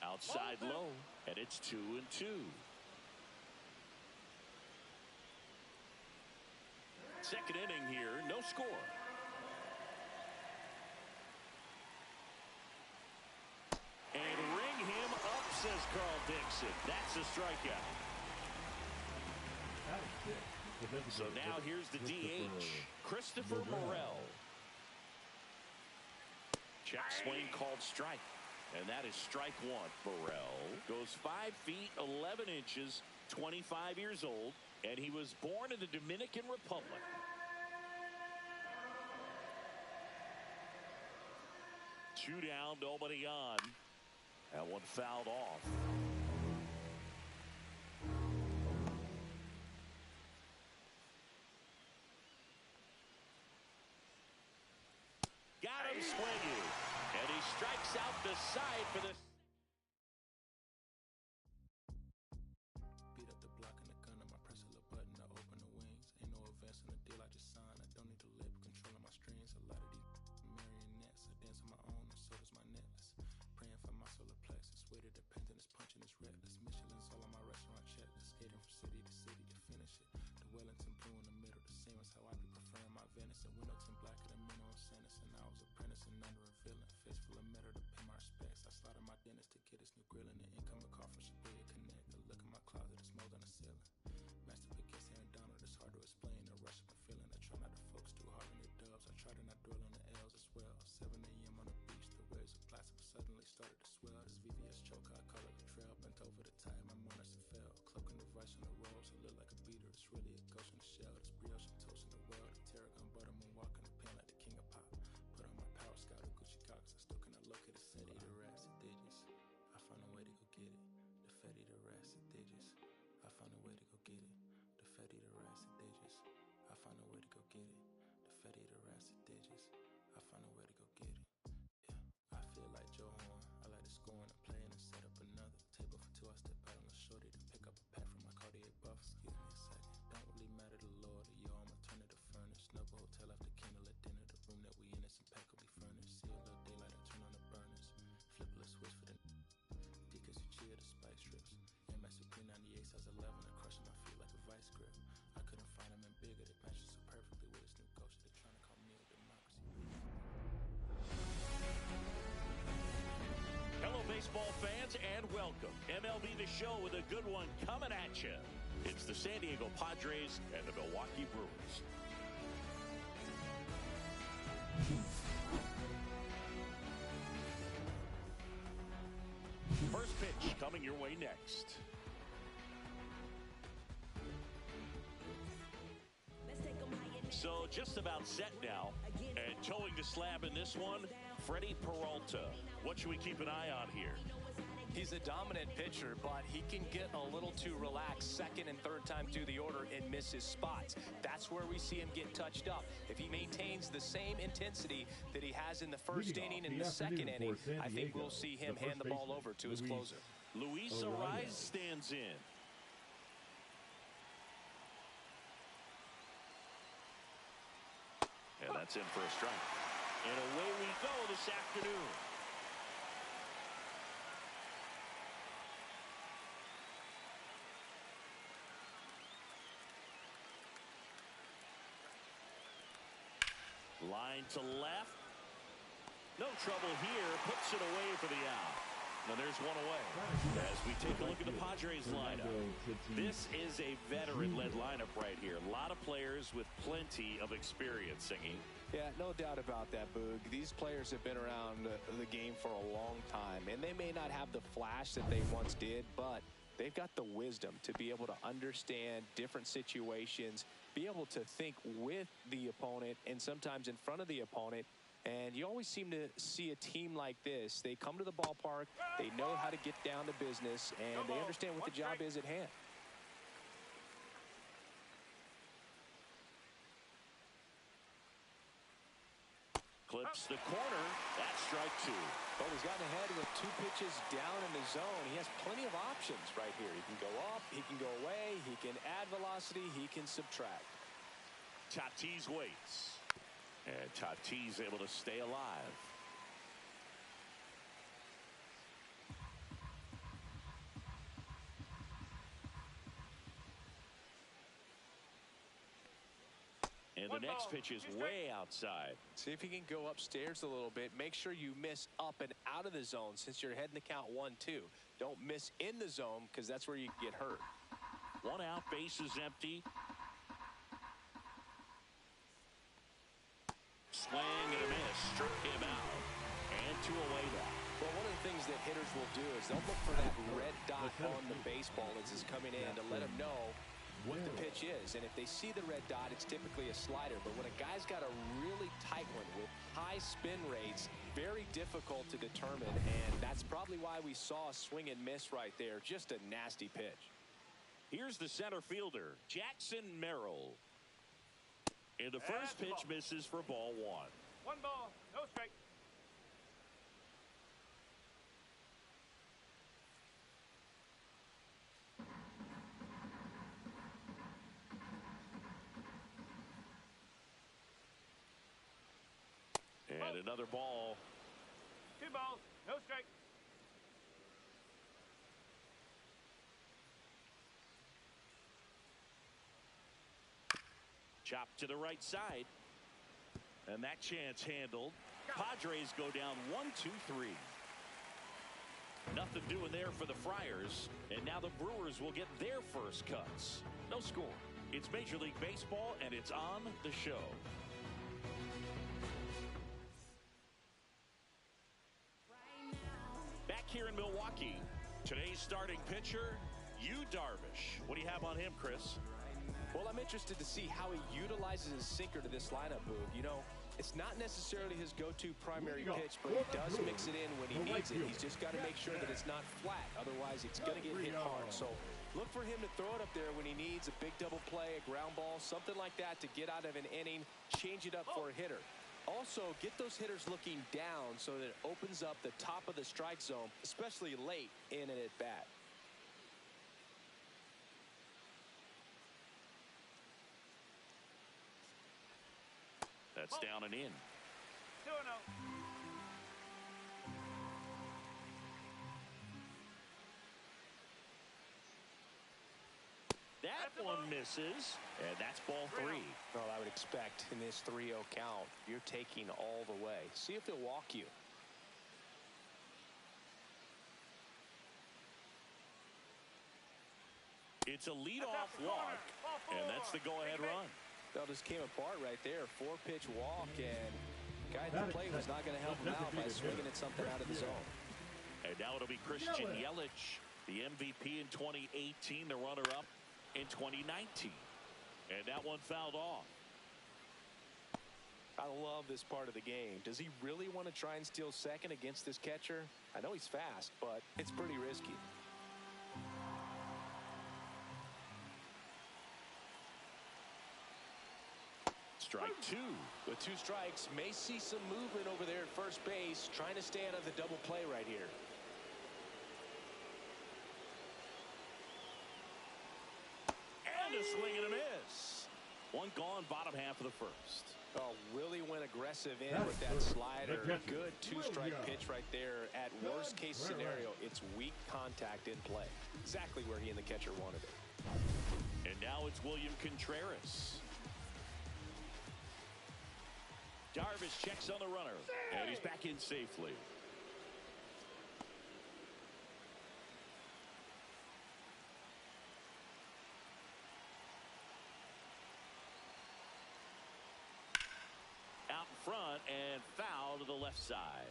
Outside low, and it's 2 and 2. second inning here. No score. And ring him up, says Carl Dixon. That's a strikeout. So now here's the DH, Christopher Morel. Check swing called strike. And that is strike one. Morel goes 5 feet 11 inches, 25 years old, and he was born in the Dominican Republic. Two down, nobody on. That one fouled off. Got him swinging. And he strikes out the side for the... Beat up the block and the gun. I press a little button to open the wings. Ain't no advance on the deal I just signed. I don't need to lip controlling my strings. A lot of these marionettes. I dance on my own and so does my necklace. Praying for my solar plexus. Way to depend on this punch and this reckless. Michelin's all on my restaurant checklist. Skating from city to city to finish it. The Wellington blue in the middle. The same as how I be preferring my venison. Windowton black at a minimum sentence. And I was apprenticing under a villain. Face full of metal to pay my respects. I slaughtered my dentist to get his new grilling. The incoming call from Shabuya Connect. A look in my closet, it's mold on the ceiling. Master pick gets Aaron Donald, it's hard to explain. The rush of a feeling. I try not to focus too hard on your dubs. I try to not dwell on the L's as well. 7 a.m. on the beach, the waves of plastic suddenly started to swell. This VVS choker, I call it a trail. Bent over the tide, my manners have fell. Cloaking the vice on the rolls, it look like a beater. It's really a ghost in the shell. This brioche and toast in the world. The tarragon butter moonwalk in the pen like the king of pop. Put on my power scout, Gucci Cox. I still cannot locate a city. The rats and digits. I found a way to go get it. The fetty, the rats and digits. I found a way to go get it. The fetty, the rats and digits. I found a way to go get it. The fetty, the rats and digits. I found a way to go get it. Yeah, I feel like Joe Horn. I like to score and play and set up another table for two. I step out on the shorty to pick up a pack from my Cartier buff. Excuse me a second. Don't really matter the Lord or yo, I'ma turn it to furnace. Snubble hotel after candle at dinner. The room that we in is impeccably furnished. See a little daylight, I turn on the burners. Flip a little switch for the Dickas you cheer the spice strips. MS Supreme 98 size 11. I crush my feet like a vice grip. I couldn't find them in bigger. That matches so perfectly with this new coach. They're trying to call me a democracy. Hello, baseball fans, and welcome. MLB The Show with a good one coming at you. It's the San Diego Padres and the Milwaukee Brewers. First pitch coming your way next. So just about set now, and towing the slab in this one, Freddie Peralta. What should we keep an eye on here? He's a dominant pitcher, but he can get a little too relaxed second and third time through the order and miss his spots. That's where we see him get touched up. If he maintains the same intensity that he has in the first inning and the second inning, I think we'll see him hand the ball over to his closer. Luis Arraez stands in. And that's in for a strike. And away we go this afternoon. Line to left. No trouble here. Puts it away for the out. Now there's one away. As we take a look at the Padres lineup, this is a veteran-led lineup right here. A lot of players with plenty of experience singing. Yeah, no doubt about that, Boog. These players have been around the game for a long time, and they may not have the flash that they once did, but they've got the wisdom to be able to understand different situations, be able to think with the opponent and sometimes in front of the opponent. And you always seem to see a team like this. They come to the ballpark, they know how to get down to business, and they understand what the job is at hand. Clips the corner. That's strike two. Well, he's gotten ahead with 2 pitches down in the zone. He has plenty of options right here. He can go up, he can go away, he can add velocity, he can subtract. Tatis waits. And Tatis able to stay alive. And the next pitch is way outside. See if you can go upstairs a little bit. Make sure you miss up and out of the zone since you're heading the count 1-2. Don't miss in the zone because that's where you get hurt. 1 out, base is empty. Swing and a miss. Struck him out. And 2 away now. Well, one of the things that hitters will do is they'll look for that red dot on the baseball as it's coming in to let them know what the pitch is. And if they see the red dot, it's typically a slider. But when a guy's got a really tight one with high spin rates, very difficult to determine. And that's probably why we saw a swing and miss right there. Just a nasty pitch. Here's the center fielder, Jackson Merrill. And the first pitch misses for ball 1. 1 ball, no strike. And another ball. 2 balls, no strike. Chopped to the right side. And that chance handled. Padres go down 1-2-3. Nothing doing there for the Friars. And now the Brewers will get their first cuts. No score. It's Major League Baseball, and it's on the show. Back here in Milwaukee, today's starting pitcher, Yu Darvish. What do you have on him, Chris? Well, I'm interested to see how he utilizes his sinker to this lineup, Boog. You know, it's not necessarily his go-to primary pitch, but he does mix it in when he needs it. He's just got to make sure that it's not flat. Otherwise, it's going to get hit hard. So look for him to throw it up there when he needs a big double play, a ground ball, something like that to get out of an inning, change it up for a hitter. Also, get those hitters looking down so that it opens up the top of the strike zone, especially late in an at-bat. That's down and in. 2-0. That one misses, and that's ball 3. Well, I would expect in this 3-0 count, you're taking all the way. See if he'll walk you. It's a leadoff walk, and that's the go-ahead run. That just came apart right there. 4-pitch walk, and guy at the plate was not going to help him out by swinging at something out of the zone. And now it'll be Christian Yelich, the MVP in 2018, the runner-up in 2019. And that one fouled off. I love this part of the game. Does he really want to try and steal second against this catcher? I know he's fast, but it's pretty risky. Strike 2. With 2 strikes, may see some movement over there at first base, trying to stay out of the double play right here. And a swing and a miss. One gone, bottom half of the first. Oh, really went aggressive in with that slider. Good 2-strike pitch right there. At worst case scenario, it's weak contact in play. Exactly where he and the catcher wanted it. And now it's William Contreras. Darvish checks on the runner, and he's back in safely. Out in front and foul to the left side.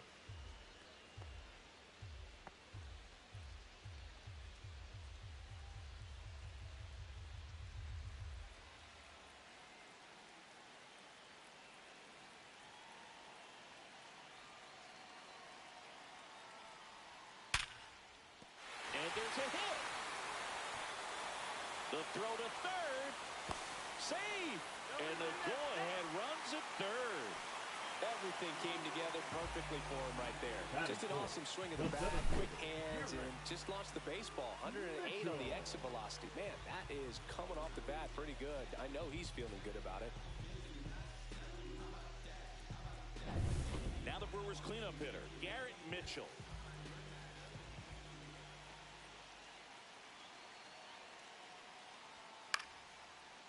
There's a hit. The throw to third. Save. And the go-ahead runs at third. Everything came together perfectly for him right there. Just an awesome swing of the bat, quick hands, and just launched the baseball. 108 on the exit velocity. Man, that is coming off the bat pretty good. I know he's feeling good about it. Now the Brewers cleanup hitter, Garrett Mitchell.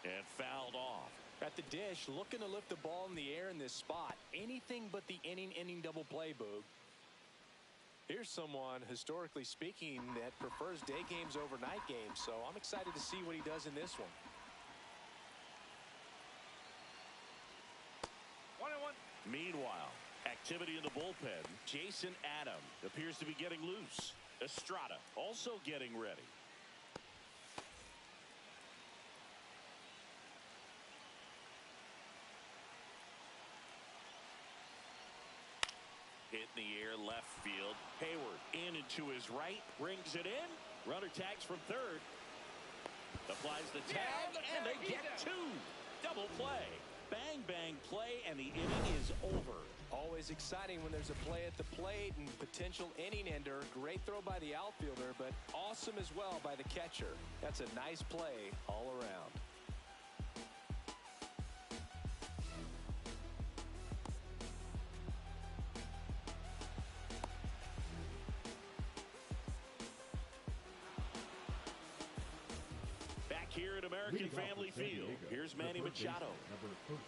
And fouled off. At the dish, looking to lift the ball in the air in this spot. Anything but the inning double play, Boog. Here's someone, historically speaking, that prefers day games over night games, so I'm excited to see what he does in this one. 1-1. Meanwhile, activity in the bullpen. Jason Adam appears to be getting loose. Estrada also getting ready. Hit in the air, left field. Hayward in and to his right, brings it in. Runner tags from third. Applies the tag, and they get two. Double play. Bang, bang play, and the inning is over. Always exciting when there's a play at the plate and potential inning ender. Great throw by the outfielder, but awesome as well by the catcher. That's a nice play all around. Back here at American Family Field, here's Manny Machado.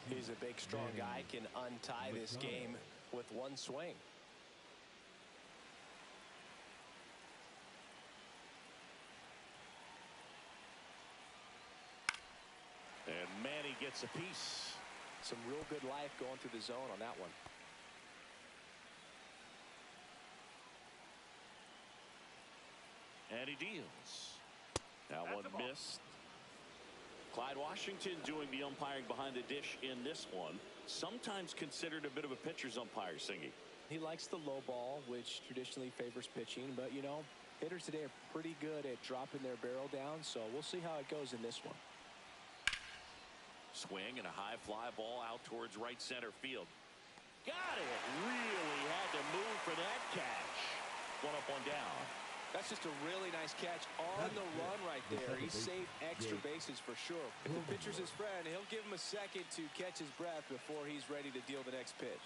He's a big, strong guy, can untie this game with one swing. And Manny gets a piece. Some real good life going through the zone on that one. And he deals. Now That's one a ball. missed. Clyde Washington doing the umpiring behind the dish in this one. Sometimes considered a bit of a pitcher's umpire, Singy. He likes the low ball, which traditionally favors pitching, but you know, hitters today are pretty good at dropping their barrel down, so we'll see how it goes in this one. Swing and a high fly ball out towards right center field. Got it. Really had to move for that catch. One up, one down. That's just a really nice catch on the run right there. He saved extra bases for sure. If the pitcher's his friend, he'll give him a second to catch his breath before he's ready to deal the next pitch.